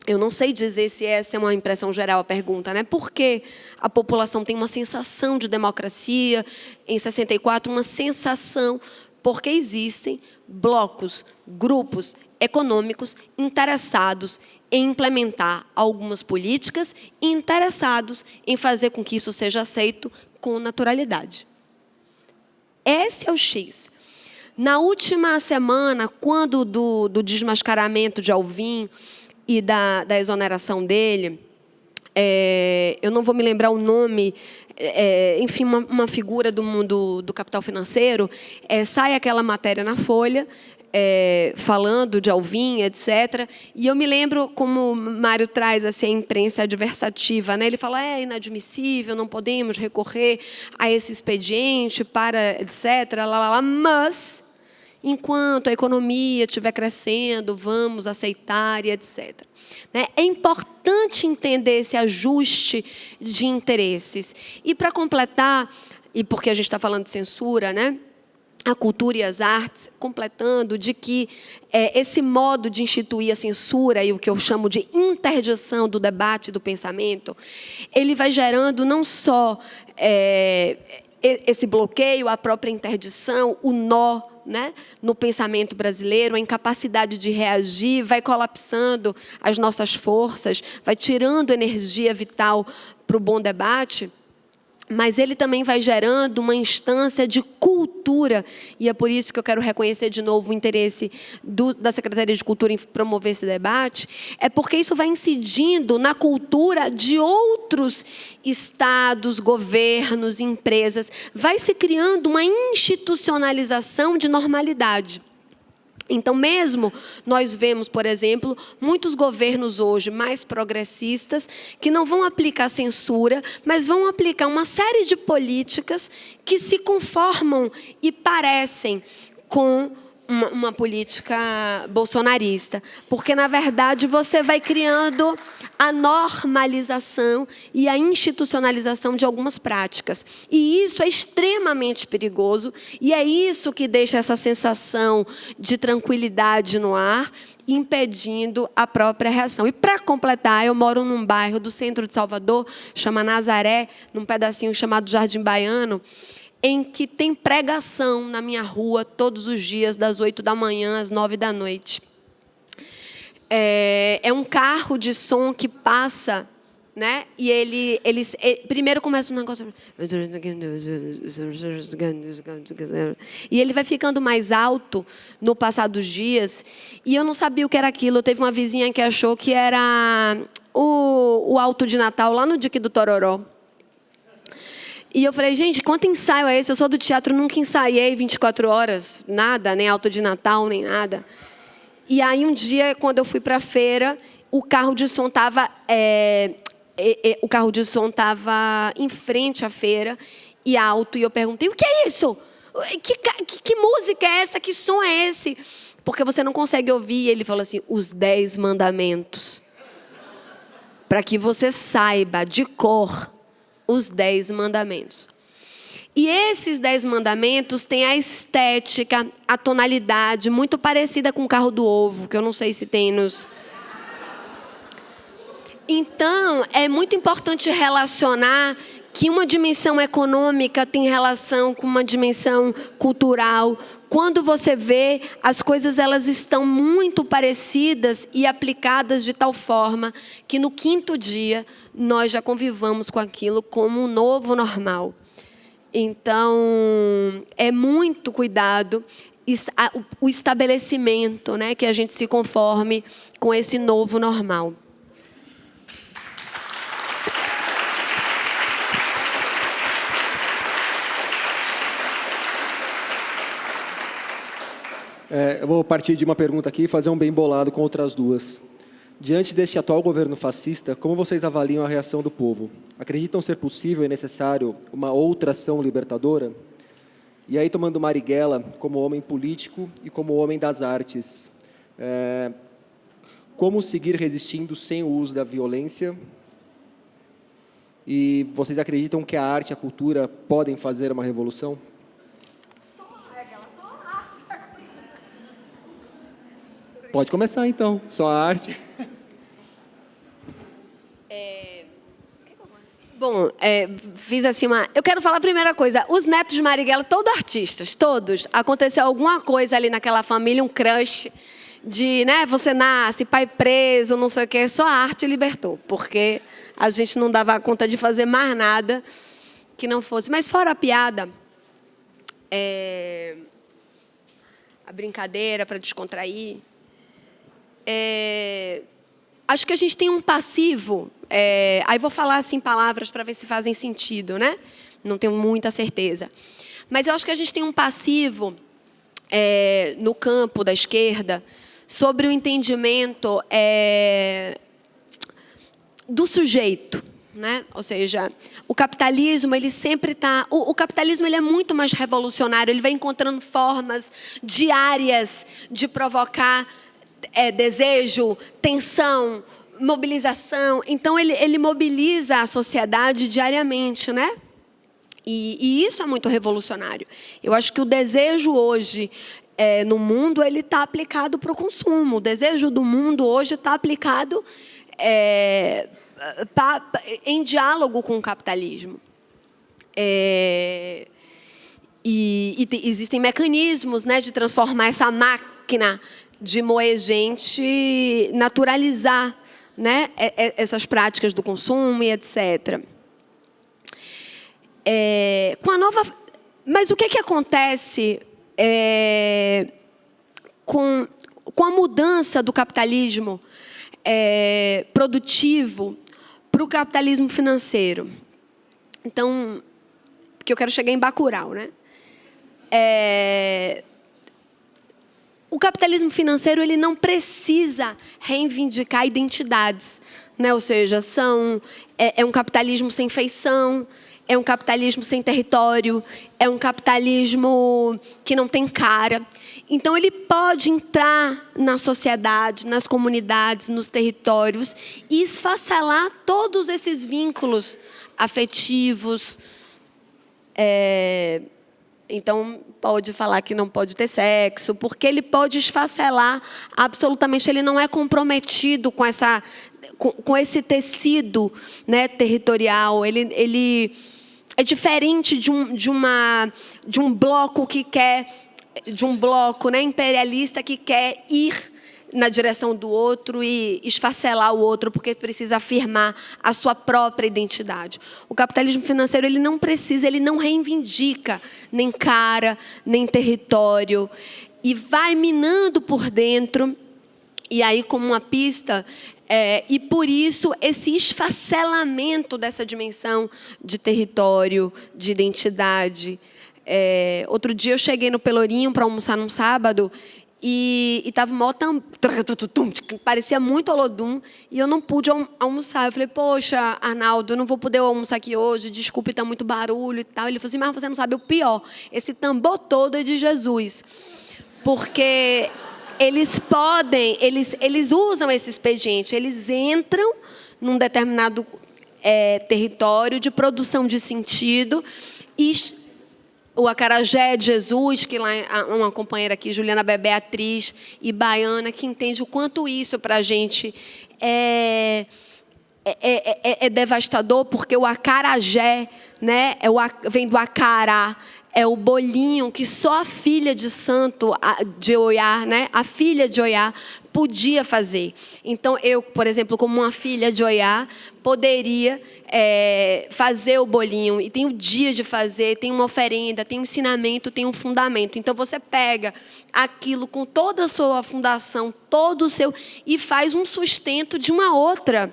eu não sei dizer se essa é uma impressão geral, a pergunta, né? Por que a população tem uma sensação de democracia? Em 64, uma sensação, porque existem blocos, grupos econômicos interessados em implementar algumas políticas e interessados em fazer com que isso seja aceito com naturalidade. Esse é o X. Na última semana, quando do desmascaramento de Alvim e da exoneração dele, eu não vou me lembrar o nome, enfim, uma figura do mundo do capital financeiro, sai aquela matéria na Folha, falando de Alvim, etc. E eu me lembro como Mário traz assim, a imprensa adversativa, né? Ele fala, é inadmissível, não podemos recorrer a esse expediente para, etc. Mas, enquanto a economia estiver crescendo, vamos aceitar e etc. Né? É importante entender esse ajuste de interesses. E, para completar, e porque a gente está falando de censura, né? A cultura e as artes, completando de que esse modo de instituir a censura e o que eu chamo de interdição do debate, do pensamento, ele vai gerando não só esse bloqueio, a própria interdição, o nó, né, no pensamento brasileiro, a incapacidade de reagir, vai colapsando as nossas forças, vai tirando energia vital para o bom debate, mas ele também vai gerando uma instância de cultura, e é por isso que eu quero reconhecer de novo o interesse da Secretaria de Cultura em promover esse debate, é porque isso vai incidindo na cultura de outros estados, governos, empresas, vai se criando uma institucionalização de normalidade. Então, mesmo nós vemos, por exemplo, muitos governos hoje mais progressistas que não vão aplicar censura, mas vão aplicar uma série de políticas que se conformam e parecem com uma política bolsonarista. Porque, na verdade, você vai criando a normalização e a institucionalização de algumas práticas. E isso é extremamente perigoso, e é isso que deixa essa sensação de tranquilidade no ar, impedindo a própria reação. E, para completar, eu moro num bairro do centro de Salvador, chama Nazaré, num pedacinho chamado Jardim Baiano, em que tem pregação na minha rua todos os dias, das 8 da manhã às 9 da noite. É um carro de som que passa, né? E ele primeiro começa um negócio... E ele vai ficando mais alto no passar dos dias. E eu não sabia o que era aquilo. Teve uma vizinha que achou que era o alto de Natal, lá no Dique do Tororó. E eu falei, gente, quanto ensaio é esse? Eu sou do teatro, nunca ensaiei 24 horas, nada, nem alto de Natal, nem nada. E aí, um dia, quando eu fui para a feira, o carro de som estava em frente à feira e alto. E eu perguntei, o que é isso? Que música é essa? Que som é esse? Porque você não consegue ouvir. E ele falou assim, os 10 mandamentos. Para que você saiba de cor os 10 mandamentos. E esses 10 mandamentos têm a estética, a tonalidade muito parecida com o carro do ovo, que eu não sei se tem nos... Então, é muito importante relacionar que uma dimensão econômica tem relação com uma dimensão cultural. Quando você vê, as coisas elas estão muito parecidas e aplicadas de tal forma que no 5º dia nós já convivamos com aquilo como um novo normal. Então, é muito cuidado o estabelecimento, né, que a gente se conforme com esse novo normal. Eu vou partir de uma pergunta aqui e fazer um bem bolado com outras duas. Diante deste atual governo fascista, como vocês avaliam a reação do povo? Acreditam ser possível e necessário uma outra ação libertadora? E aí, tomando Marighella como homem político e como homem das artes, como seguir resistindo sem o uso da violência? E vocês acreditam que a arte e a cultura podem fazer uma revolução? Pode começar, então. Só a arte. Bom, fiz assim uma... Eu quero falar a primeira coisa. Os netos de Marighella, todos artistas, todos. Aconteceu alguma coisa ali naquela família, um crush de, né, você nasce, pai preso, não sei o quê. Só a arte libertou, porque a gente não dava conta de fazer mais nada que não fosse. Mas fora a piada, a brincadeira para descontrair... acho que a gente tem um passivo, aí vou falar assim palavras para ver se fazem sentido, né? Não tenho muita certeza. Mas eu acho que a gente tem um passivo no campo da esquerda sobre o entendimento do sujeito, né? Ou seja, o capitalismo ele sempre está... O capitalismo ele é muito mais revolucionário, ele vai encontrando formas diárias de provocar desejo, tensão, mobilização. Então, ele mobiliza a sociedade diariamente, né? E isso é muito revolucionário. Eu acho que o desejo hoje, no mundo, ele está aplicado para o consumo. O desejo do mundo hoje está aplicado em diálogo com o capitalismo. E existem mecanismos, né, de transformar essa máquina de moer gente, naturalizar, né, essas práticas do consumo e etc. Mas o que acontece com a mudança do capitalismo produtivo para o capitalismo financeiro? Então, porque eu quero chegar em Bacurau, né? O capitalismo financeiro ele não precisa reivindicar identidades, né? Ou seja, é um capitalismo sem feição, é um capitalismo sem território, é um capitalismo que não tem cara. Então, ele pode entrar na sociedade, nas comunidades, nos territórios e esfacelar todos esses vínculos afetivos. Então, pode falar que não pode ter sexo, porque ele pode esfacelar absolutamente. Ele não é comprometido com esse tecido, né, territorial. Ele é diferente de um bloco que quer, né, imperialista que quer ir na direção do outro e esfacelar o outro, porque precisa afirmar a sua própria identidade. O capitalismo financeiro ele não precisa, ele não reivindica nem cara, nem território, e vai minando por dentro, e aí como uma pista, e por isso esse esfacelamento dessa dimensão de território, de identidade. Outro dia eu cheguei no Pelourinho para almoçar num sábado, E estava mó parecia muito Olodum, e eu não pude almoçar. Eu falei, poxa, Arnaldo, eu não vou poder almoçar aqui hoje, desculpe, está muito barulho e tal. Ele falou assim, mas você não sabe o pior, esse tambor todo é de Jesus. Porque eles usam esse expediente, eles entram num determinado território de produção de sentido, e o acarajé de Jesus, que lá uma companheira aqui, Juliana Bebé, atriz e baiana, que entende o quanto isso para a gente é devastador, porque o acarajé, né, vem do acará, é o bolinho que só a filha de santo de Oiá, né, a filha de Oiá, podia fazer. Então, eu, por exemplo, como uma filha de Oiá, poderia fazer o bolinho. E tem o dia de fazer, tem uma oferenda, tem um ensinamento, tem um fundamento. Então, você pega aquilo com toda a sua fundação, todo o seu, e faz um sustento de uma outra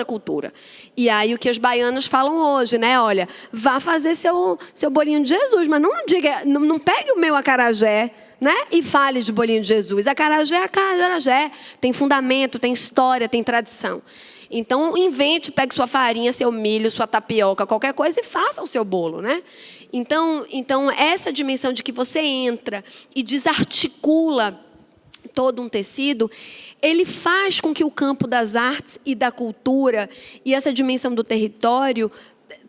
cultura. E aí o que as baianas falam hoje, né? Olha, vá fazer seu bolinho de Jesus, mas não pegue o meu acarajé, né? E fale de bolinho de Jesus. Acarajé é acarajé, tem fundamento, tem história, tem tradição. Então, invente, pegue sua farinha, seu milho, sua tapioca, qualquer coisa, e faça o seu bolo, né? Então essa dimensão de que você entra e desarticula todo um tecido, ele faz com que o campo das artes e da cultura e essa dimensão do território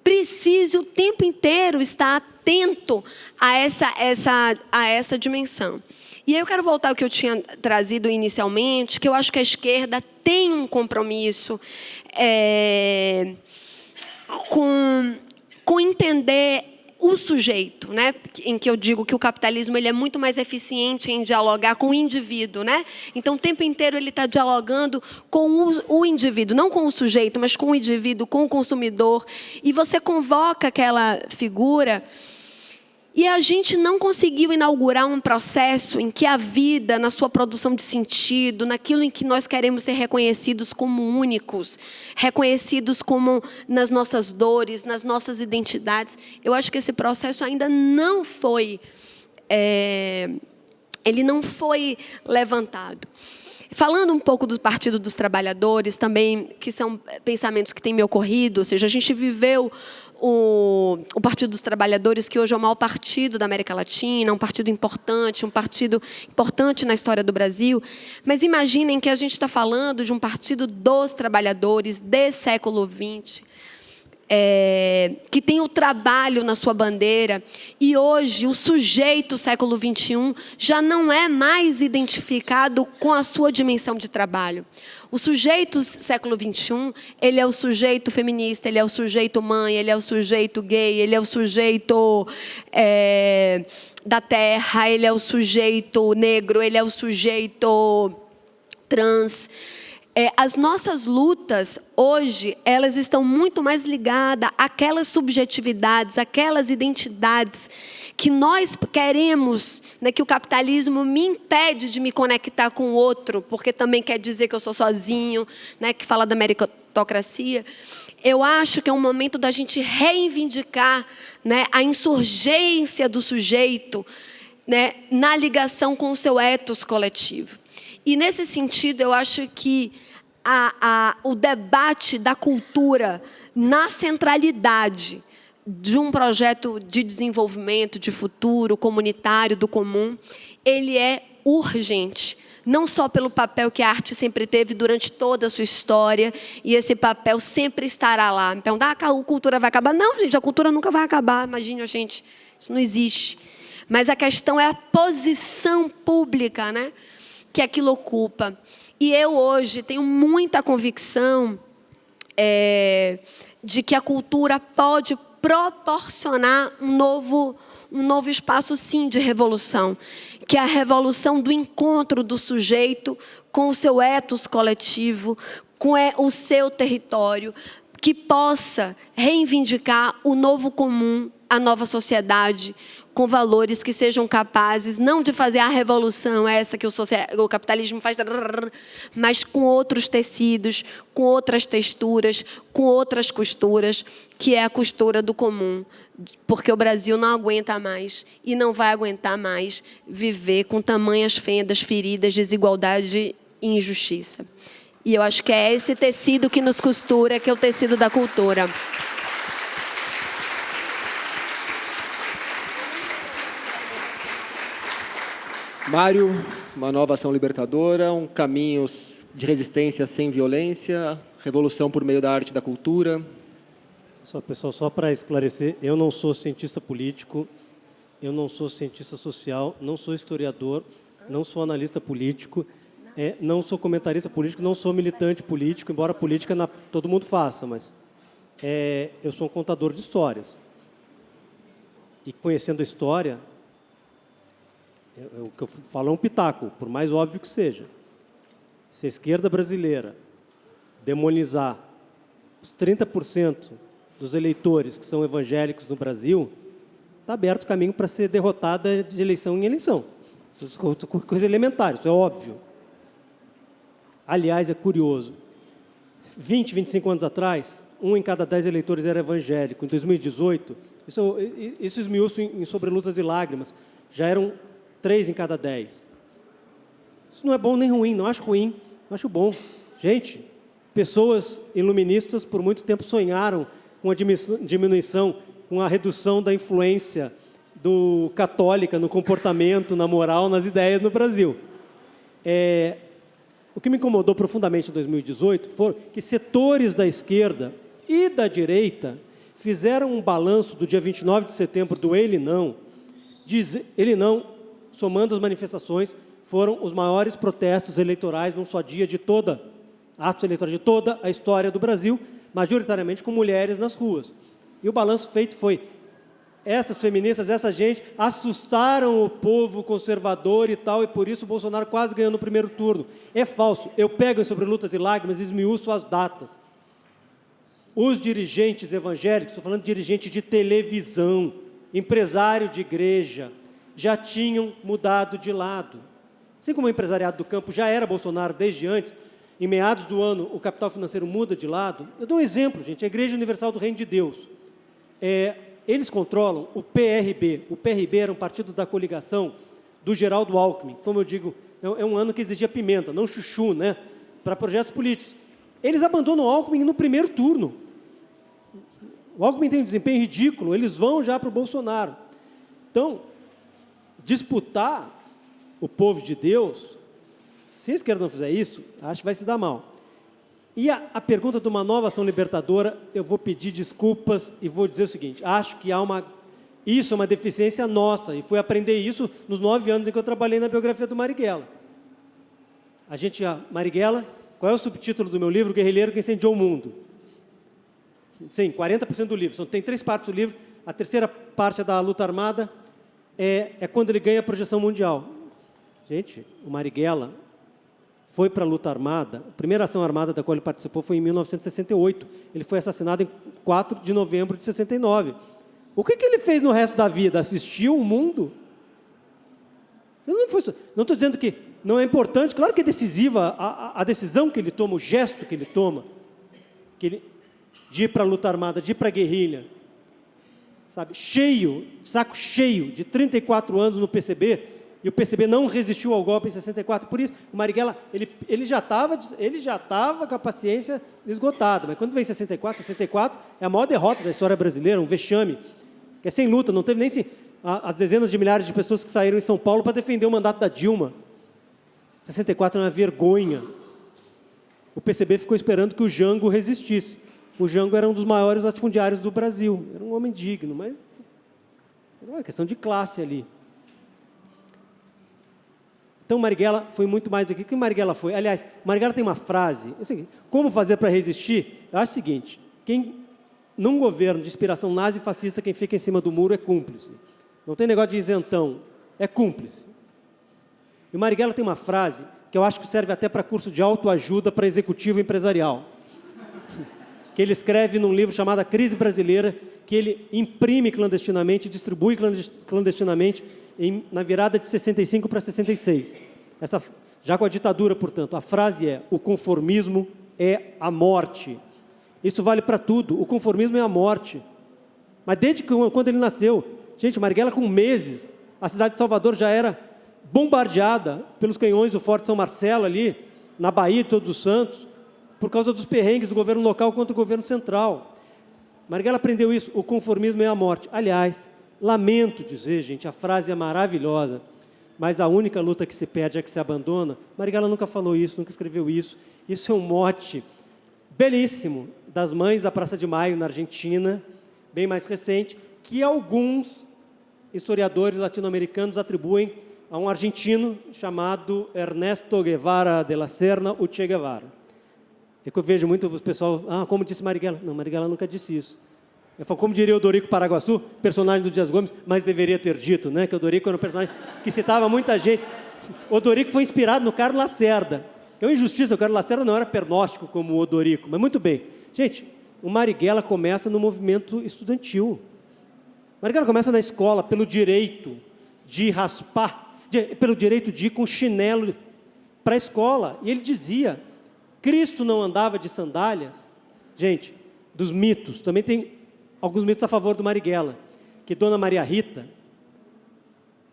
precise o tempo inteiro estar atento a essa dimensão. E aí eu quero voltar ao que eu tinha trazido inicialmente, que eu acho que a esquerda tem um compromisso com entender o sujeito, né? Em que eu digo que o capitalismo ele é muito mais eficiente em dialogar com o indivíduo, né? Então, o tempo inteiro ele está dialogando com o indivíduo, não com o sujeito, mas com o indivíduo, com o consumidor. E você convoca aquela figura. E a gente não conseguiu inaugurar um processo em que a vida, na sua produção de sentido, naquilo em que nós queremos ser reconhecidos como únicos, reconhecidos como nas nossas dores, nas nossas identidades. Eu acho que esse processo ainda não foi, ele não foi levantado. Falando um pouco do Partido dos Trabalhadores, também, que são pensamentos que têm me ocorrido, ou seja, a gente viveu o Partido dos Trabalhadores, que hoje é o maior partido da América Latina, um partido importante na história do Brasil. Mas imaginem que a gente está falando de um Partido dos Trabalhadores, desse século XX, que tem o trabalho na sua bandeira, e hoje o sujeito século XXI já não é mais identificado com a sua dimensão de trabalho. O sujeito século XXI, ele é o sujeito feminista, ele é o sujeito mãe, ele é o sujeito gay, ele é o sujeito da terra, ele é o sujeito negro, ele é o sujeito trans. As nossas lutas, hoje, elas estão muito mais ligadas àquelas subjetividades, àquelas identidades que nós queremos, né, que o capitalismo me impede de me conectar com o outro, porque também quer dizer que eu sou sozinho, né, que fala da meritocracia. Eu acho que é um momento da gente reivindicar, né, a insurgência do sujeito, né, na ligação com o seu ethos coletivo. E, nesse sentido, eu acho que o debate da cultura na centralidade de um projeto de desenvolvimento, de futuro, comunitário, do comum, ele é urgente. Não só pelo papel que a arte sempre teve durante toda a sua história, e esse papel sempre estará lá. Então, a cultura vai acabar? Não, gente, a cultura nunca vai acabar. Imagina, gente, isso não existe. Mas a questão é a posição pública, né, que aquilo ocupa. E eu hoje tenho muita convicção de que a cultura pode proporcionar um novo espaço, sim, de revolução, que é a revolução do encontro do sujeito com o seu ethos coletivo, com o seu território, que possa reivindicar o novo comum, a nova sociedade, com valores que sejam capazes, não de fazer a revolução, essa que o capitalismo faz, mas com outros tecidos, com outras texturas, com outras costuras, que é a costura do comum. Porque o Brasil não aguenta mais e não vai aguentar mais viver com tamanhas fendas, feridas, desigualdade e injustiça. E eu acho que é esse tecido que nos costura, que é o tecido da cultura. Mário, uma nova ação libertadora, um caminho de resistência sem violência, revolução por meio da arte e da cultura. Pessoal, só para esclarecer, eu não sou cientista político, eu não sou cientista social, não sou historiador, não sou analista político, não sou comentarista político, não sou militante político, embora política todo mundo faça, mas eu sou um contador de histórias. E conhecendo a história, o que eu falo é um pitaco, por mais óbvio que seja. Se a esquerda brasileira demonizar os 30% dos eleitores que são evangélicos no Brasil, está aberto o caminho para ser derrotada de eleição em eleição. Isso é coisa elementar, isso é óbvio. Aliás, é curioso. 20, 25 anos atrás, 1 em cada 10 eleitores era evangélico. Em 2018, isso esmiuço em Sobre Lutas e Lágrimas, já eram 3 em cada 10. Isso não é bom nem ruim, não acho ruim, não acho bom. Gente, pessoas iluministas por muito tempo sonharam com a diminuição, com a redução da influência católica no comportamento, na moral, nas ideias no Brasil. O que me incomodou profundamente em 2018 foi que setores da esquerda e da direita fizeram um balanço do dia 29 de setembro do Ele Não, somando as manifestações, foram os maiores protestos eleitorais num só dia atos eleitorais de toda a história do Brasil, majoritariamente com mulheres nas ruas. E o balanço feito foi: essas feministas, essa gente, assustaram o povo conservador e tal, e por isso o Bolsonaro quase ganhou no primeiro turno. É falso. Eu pego Sobre Lutas e Lágrimas e esmiuço as datas. Os dirigentes evangélicos, estou falando de dirigente de televisão, empresário de igreja, já tinham mudado de lado. Assim como o empresariado do campo já era Bolsonaro desde antes, em meados do ano o capital financeiro muda de lado. Eu dou um exemplo, gente, a Igreja Universal do Reino de Deus. Eles controlam o PRB. O PRB era um partido da coligação do Geraldo Alckmin. Como eu digo, é um ano que exigia pimenta, não chuchu, né, para projetos políticos. Eles abandonam o Alckmin no primeiro turno. O Alckmin tem um desempenho ridículo, eles vão já para o Bolsonaro. Então, disputar o povo de Deus, se a esquerda não fizer isso, acho que vai se dar mal. E a pergunta de uma nova ação libertadora, eu vou pedir desculpas e vou dizer o seguinte: acho que isso é uma deficiência nossa, e fui aprender isso nos 9 anos em que eu trabalhei na biografia do Marighella. Marighella, qual é o subtítulo do meu livro? O Guerrilheiro que Incendiou o Mundo. Sim, 40% do livro. Tem 3 partes do livro. A terceira parte é da luta armada, é quando ele ganha a projeção mundial. Gente, o Marighella foi para a luta armada. A primeira ação armada da qual ele participou foi em 1968. Ele foi assassinado em 4 de novembro de 69. O que ele fez no resto da vida? Assistiu o mundo? Eu não estou dizendo que não é importante. Claro que é decisiva a decisão que ele toma, o gesto que ele toma, de ir para a luta armada, de ir para a guerrilha. Sabe, saco cheio, de 34 anos no PCB, e o PCB não resistiu ao golpe em 64. Por isso, o Marighella, ele já estava com a paciência esgotada, mas quando vem 64 é a maior derrota da história brasileira, um vexame, que é sem luta, não teve nem as dezenas de milhares de pessoas que saíram em São Paulo para defender o mandato da Dilma. 64 é uma vergonha. O PCB ficou esperando que o Jango resistisse. O Jango era um dos maiores latifundiários do Brasil, era um homem digno, mas era uma questão de classe ali. Então, Marighella foi muito mais do que o Marighella foi. Aliás, Marighella tem uma frase, assim, como fazer para resistir? Eu acho o seguinte: num governo de inspiração nazi-fascista, quem fica em cima do muro é cúmplice. Não tem negócio de isentão, é cúmplice. E o Marighella tem uma frase que eu acho que serve até para curso de autoajuda para executivo empresarial, que ele escreve num livro chamado A Crise Brasileira, que ele imprime clandestinamente e distribui clandestinamente na virada de 65 para 66. Já com a ditadura, portanto, a frase é: o conformismo é a morte. Isso vale para tudo, o conformismo é a morte. Mas desde quando ele nasceu, gente, Marighella com meses, a cidade de Salvador já era bombardeada pelos canhões do Forte São Marcelo ali, na Bahia de Todos os Santos, por causa dos perrengues do governo local contra o governo central. Marighella aprendeu isso, o conformismo é a morte. Aliás, lamento dizer, gente, a frase é maravilhosa, mas a única luta que se perde é a que se abandona. Marighella nunca falou isso, nunca escreveu isso. Isso é um mote belíssimo das Mães da Praça de Maio, na Argentina, bem mais recente, que alguns historiadores latino-americanos atribuem a um argentino chamado Ernesto Guevara de la Serna, o Che Guevara. É que eu vejo muito o pessoal, como disse Marighella? Não, Marighella nunca disse isso. Eu falo, como diria o Dorico Paraguaçu, personagem do Dias Gomes, mas deveria ter dito, né? Que o Dorico era um personagem que citava muita gente. O Dorico foi inspirado no Carlos Lacerda. É uma injustiça, o Carlos Lacerda não era pernóstico como o Dorico, mas muito bem. Gente, o Marighella começa no movimento estudantil. Marighella começa na escola pelo direito de raspar, pelo direito de ir com chinelo para a escola. E ele dizia, Cristo não andava de sandálias. Gente, dos mitos, também tem alguns mitos a favor do Marighella, que Dona Maria Rita,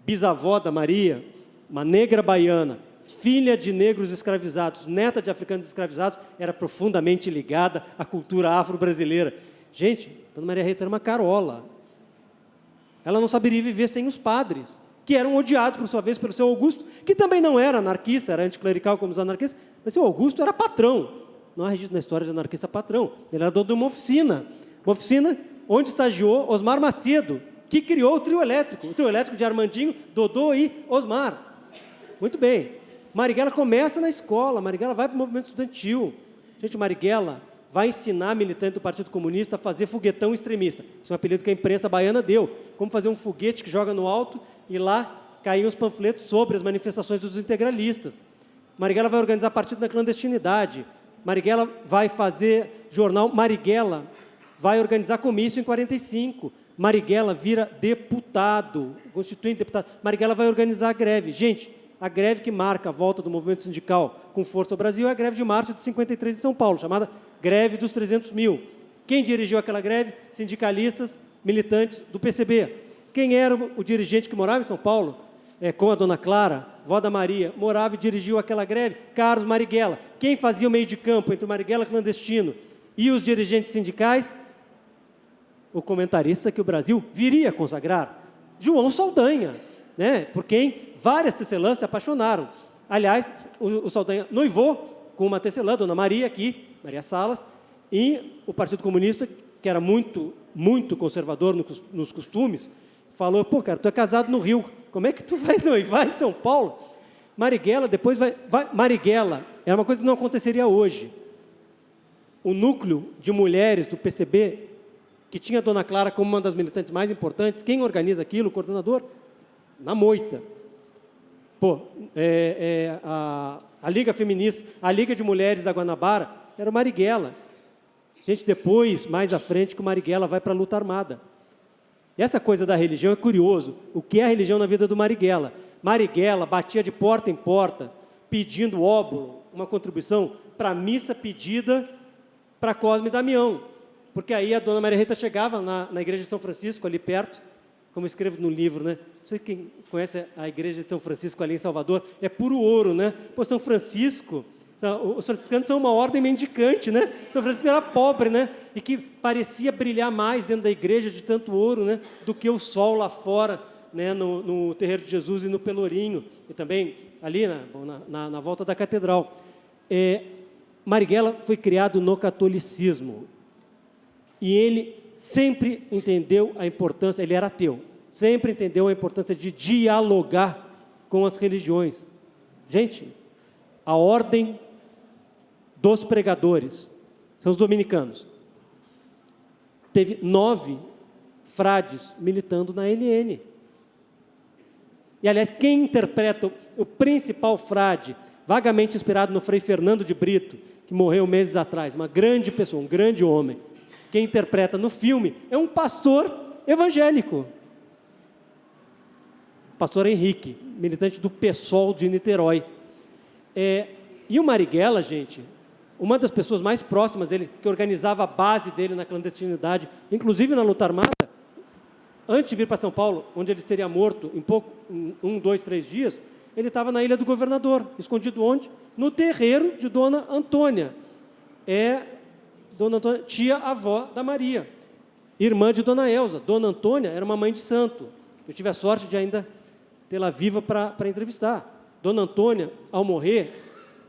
bisavó da Maria, uma negra baiana, filha de negros escravizados, neta de africanos escravizados, era profundamente ligada à cultura afro-brasileira. Gente, Dona Maria Rita era uma carola. Ela não saberia viver sem os padres, que eram odiados, por sua vez, pelo seu Augusto, que também não era anarquista, era anticlerical como os anarquistas, mas seu Augusto era patrão. Não há registro na história de anarquista patrão. Ele era dono de uma oficina onde estagiou Osmar Macedo, que criou o trio elétrico de Armandinho, Dodô e Osmar. Muito bem. Marighella começa na escola, Marighella vai para o movimento estudantil. Gente, Marighella vai ensinar militante do Partido Comunista a fazer foguetão extremista. Isso é um apelido que a imprensa baiana deu. Como fazer um foguete que joga no alto e lá caíam os panfletos sobre as manifestações dos integralistas. Marighella vai organizar partido na clandestinidade. Marighella vai fazer jornal. Marighella vai organizar comício em 45. Marighella vira deputado, constituinte deputado. Marighella vai organizar a greve. Gente, a greve que marca a volta do movimento sindical com força ao Brasil é a greve de março de 53 de São Paulo, chamada Greve dos 300 mil. Quem dirigiu aquela greve? Sindicalistas, militantes do PCB. Quem era o dirigente que morava em São Paulo? Com a Dona Clara, vó da Maria, morava e dirigiu aquela greve? Carlos Marighella. Quem fazia o meio de campo entre o Marighella clandestino e os dirigentes sindicais? O comentarista que o Brasil viria a consagrar, João Saldanha, né? Por quem várias tecelãs se apaixonaram. Aliás, o Saldanha noivou com uma tecelã, Dona Maria, aqui, Maria Salas, e o Partido Comunista, que era muito, muito conservador nos costumes, falou, cara, tu é casado no Rio, como é que tu vai noivar em São Paulo? Marighella, depois Marighella, era uma coisa que não aconteceria hoje. O núcleo de mulheres do PCB, que tinha a Dona Clara como uma das militantes mais importantes, quem organiza aquilo, o coordenador? Na moita. A Liga Feminista, a Liga de Mulheres da Guanabara, era o Marighella. Gente, depois, mais à frente, que o Marighella vai para a luta armada. E essa coisa da religião é curioso. O que é a religião na vida do Marighella? Marighella batia de porta em porta, pedindo óbolo, uma contribuição para a missa pedida para Cosme e Damião. Porque aí a Dona Maria Rita chegava na igreja de São Francisco, ali perto, como eu escrevo no livro, né? Não sei quem conhece a igreja de São Francisco ali em Salvador, é puro ouro, né? São Francisco, os franciscanos são uma ordem mendicante, né? São Francisco era pobre, né? E que parecia brilhar mais dentro da igreja de tanto ouro, né? Do que o sol lá fora, né? No Terreiro de Jesus e no Pelourinho, e também ali na volta da catedral. Marighella foi criado no catolicismo. E ele sempre entendeu a importância, ele era ateu, sempre entendeu a importância de dialogar com as religiões. Gente, a ordem dos pregadores, são os dominicanos, teve 9 frades militando na NN. E, aliás, quem interpreta o principal frade, vagamente inspirado no Frei Fernando de Brito, que morreu meses atrás, uma grande pessoa, um grande homem, quem interpreta no filme é um pastor evangélico. Pastor Henrique, militante do PSOL de Niterói. E o Marighella, gente, uma das pessoas mais próximas dele, que organizava a base dele na clandestinidade, inclusive na luta armada, antes de vir para São Paulo, onde ele seria morto em 1, 2, 3 dias, ele estava na Ilha do Governador, escondido onde? No terreiro de Dona Antônia. Dona Antônia, tia-avó da Maria, irmã de Dona Elza. Dona Antônia era uma mãe de santo. Eu tive a sorte de ainda tê-la viva para entrevistar. Dona Antônia, ao morrer,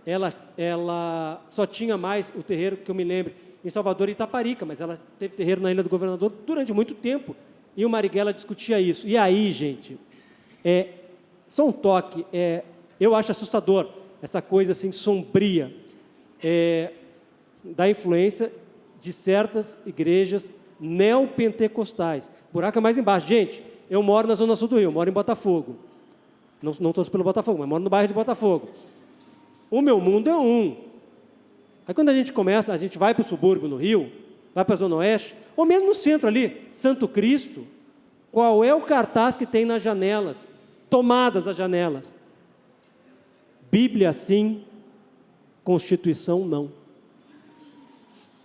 ela só tinha mais o terreiro, que eu me lembro, em Salvador e Itaparica, mas ela teve terreiro na Ilha do Governador durante muito tempo, e o Marighella discutia isso. E aí, gente, só um toque, eu acho assustador essa coisa assim sombria da influência de certas igrejas neopentecostais. O buraco é mais embaixo. Gente, eu moro na Zona Sul do Rio, moro em Botafogo. Não torço pelo Botafogo, mas moro no bairro de Botafogo. O meu mundo é um. Aí quando a gente vai para o subúrbio no Rio, vai para a Zona Oeste, ou mesmo no centro ali, Santo Cristo, qual é o cartaz que tem nas janelas? Tomadas as janelas. Bíblia sim, Constituição não.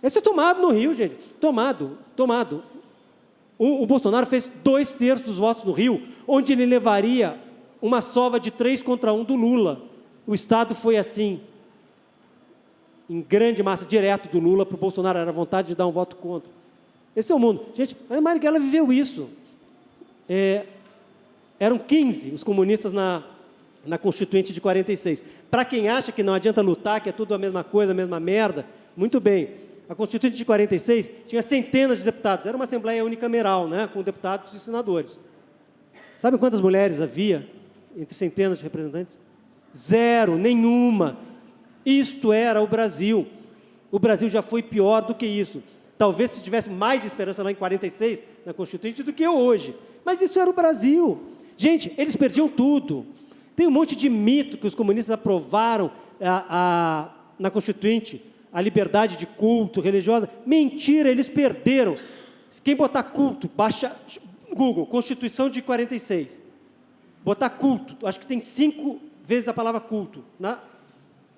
Esse é tomado no Rio, gente. Tomado. O Bolsonaro fez 2/3 dos votos no Rio, onde ele levaria uma sova de 3-1 do Lula. O Estado foi assim, em grande massa, direto do Lula para o Bolsonaro, era vontade de dar um voto contra. Esse é o mundo. Gente, a Marighella viveu isso. Eram 15 os comunistas na Constituinte de 46. Para quem acha que não adianta lutar, que é tudo a mesma coisa, a mesma merda, muito bem. A Constituinte de 46 tinha centenas de deputados. Era uma assembleia unicameral, né, com deputados e senadores. Sabe quantas mulheres havia entre centenas de representantes? 0, nenhuma. Isto era o Brasil. O Brasil já foi pior do que isso. Talvez se tivesse mais esperança lá em 46, na Constituinte, do que hoje. Mas isso era o Brasil. Gente, eles perdiam tudo. Tem um monte de mito que os comunistas aprovaram na Constituinte, a liberdade de culto religiosa. Mentira, eles perderam. Quem botar culto, baixa Google, Constituição de 46. Botar culto, acho que tem 5 vezes a palavra culto. Na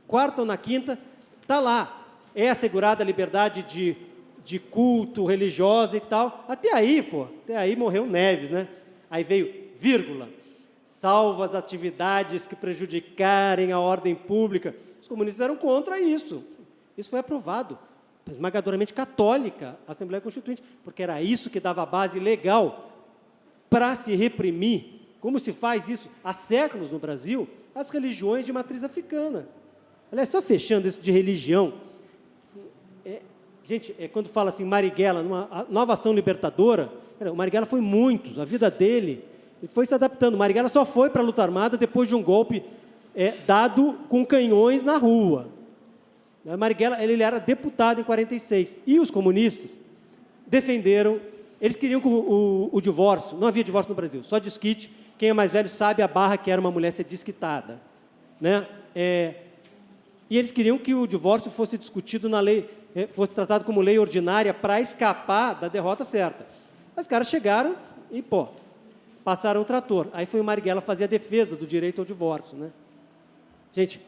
4ª ou na 5ª, está lá. É assegurada a liberdade de culto religiosa e tal. Até aí morreu Neves, né? Aí veio vírgula. Salvo as atividades que prejudicarem a ordem pública. Os comunistas eram contra isso. Isso foi aprovado, esmagadoramente católica, a Assembleia Constituinte, porque era isso que dava a base legal para se reprimir, como se faz isso há séculos no Brasil, as religiões de matriz africana. Aliás, só fechando isso de religião, gente, quando fala assim, Marighella, numa nova ação libertadora, o Marighella foi muitos, a vida dele, ele foi se adaptando. O Marighella só foi para a luta armada depois de um golpe dado com canhões na rua. Marighella, ele era deputado em 46, e os comunistas defenderam, eles queriam o divórcio, não havia divórcio no Brasil, só desquite, quem é mais velho sabe a barra que era uma mulher ser desquitada, né? E eles queriam que o divórcio fosse discutido na lei, fosse tratado como lei ordinária para escapar da derrota certa. Os caras chegaram e, passaram o trator. Aí foi o Marighella fazer a defesa do direito ao divórcio, né? Gente,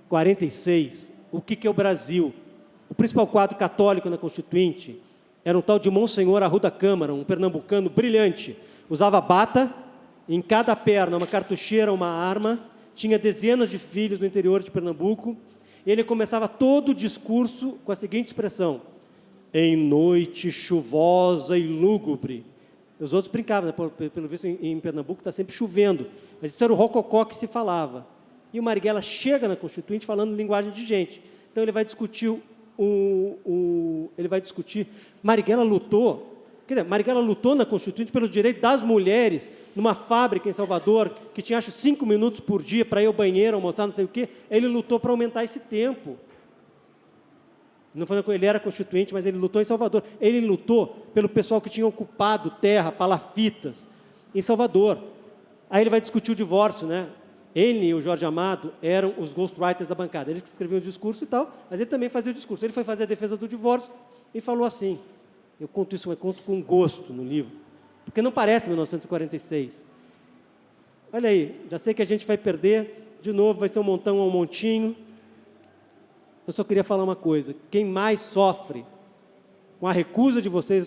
46, o que é o Brasil? O principal quadro católico na Constituinte era um tal de Monsenhor Arruda Câmara, um pernambucano brilhante. Usava bata, em cada perna uma cartucheira, uma arma, tinha dezenas de filhos no interior de Pernambuco. Ele começava todo o discurso com a seguinte expressão: em noite chuvosa e lúgubre. Os outros brincavam, né? Pelo visto em Pernambuco está sempre chovendo, mas isso era o rococó que se falava. E o Marighella chega na Constituinte falando linguagem de gente. Então ele vai discutir Marighella lutou na Constituinte pelos direitos das mulheres, numa fábrica em Salvador, que tinha, acho, 5 minutos por dia para ir ao banheiro, almoçar, não sei o quê. Ele lutou para aumentar esse tempo. Ele era constituinte, mas ele lutou em Salvador. Ele lutou pelo pessoal que tinha ocupado terra, palafitas, em Salvador. Aí ele vai discutir o divórcio, né? Ele e o Jorge Amado eram os ghostwriters da bancada. Eles que escreviam o discurso e tal, mas ele também fazia o discurso. Ele foi fazer a defesa do divórcio e falou assim, Eu conto isso, eu conto com gosto no livro, porque não parece 1946. Olha aí, já sei que a gente vai perder, de novo vai ser um montão ou um montinho. Eu só queria falar uma coisa, quem mais sofre com a recusa de vocês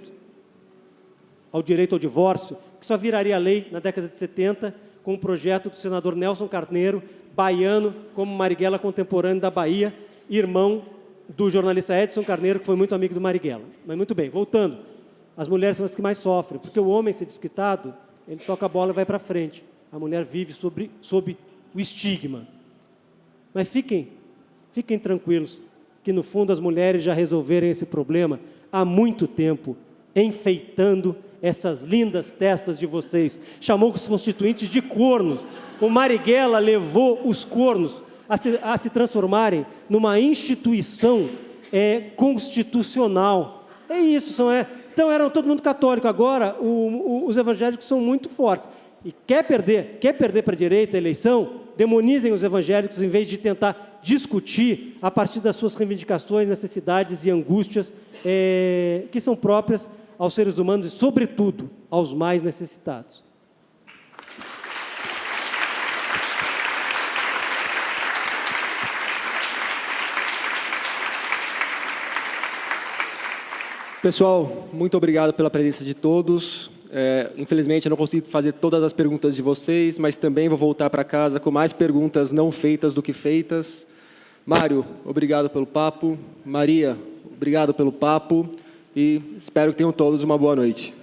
ao direito ao divórcio, que só viraria lei na década de 70, com o projeto do senador Nelson Carneiro, baiano, como Marighella contemporâneo da Bahia, irmão do jornalista Edson Carneiro, que foi muito amigo do Marighella. Mas muito bem, voltando, as mulheres são as que mais sofrem, porque o homem, se desquitado, ele toca a bola e vai para frente. A mulher vive sob o estigma. Mas fiquem tranquilos, que no fundo as mulheres já resolveram esse problema há muito tempo, enfeitando essas lindas testas de vocês. Chamou os constituintes de cornos. O Marighella levou os cornos a se transformarem numa instituição constitucional. É isso, então eram todo mundo católico. Agora os evangélicos são muito fortes. E quer perder para a direita a eleição? Demonizem os evangélicos em vez de tentar discutir a partir das suas reivindicações, necessidades e angústias que são próprias aos seres humanos e, sobretudo, aos mais necessitados. Pessoal, muito obrigado pela presença de todos. Infelizmente, eu não consigo fazer todas as perguntas de vocês, mas também vou voltar para casa com mais perguntas não feitas do que feitas. Mário, obrigado pelo papo. Maria, obrigado pelo papo. E espero que tenham todos uma boa noite.